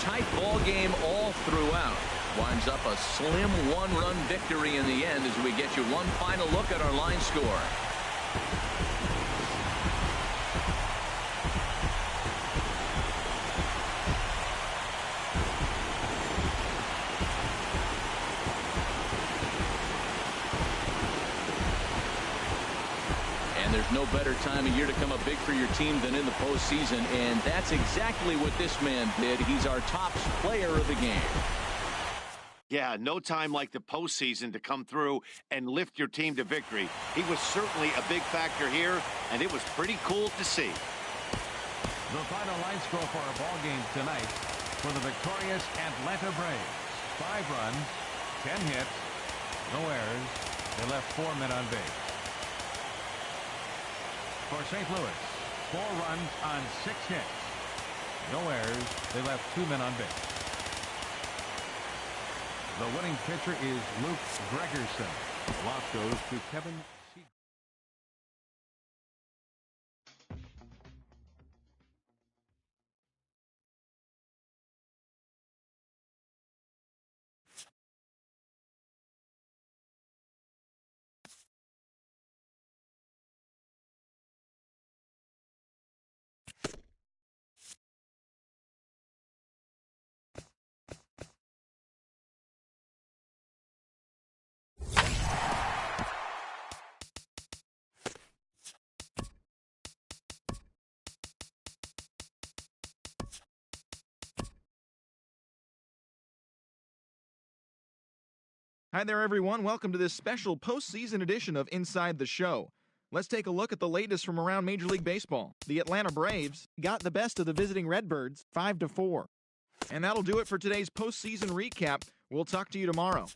S1: Tight ball game all throughout. Winds up a slim one-run victory in the end as we get you one final look at our line score. There's no better time of year to come up big for your team than in the postseason, and that's exactly what this man did. He's our top player of the game.
S2: Yeah, no time like the postseason to come through and lift your team to victory. He was certainly a big factor here, and it was pretty cool to see.
S3: The final line score for our ball game tonight for the victorious Atlanta Braves. 5 runs, 10 hits, no errors. They left 4 men on base. For St. Louis, 4 runs on 6 hits. No errors. They left 2 men on base. The winning pitcher is Luke Gregerson. The loss goes to Kevin Seager.
S8: Hi there, everyone. Welcome to this special postseason edition of Inside the Show. Let's take a look at the latest from around Major League Baseball. The Atlanta Braves got the best of the visiting Redbirds, 5-4. And that'll do it for today's postseason recap. We'll talk to you tomorrow.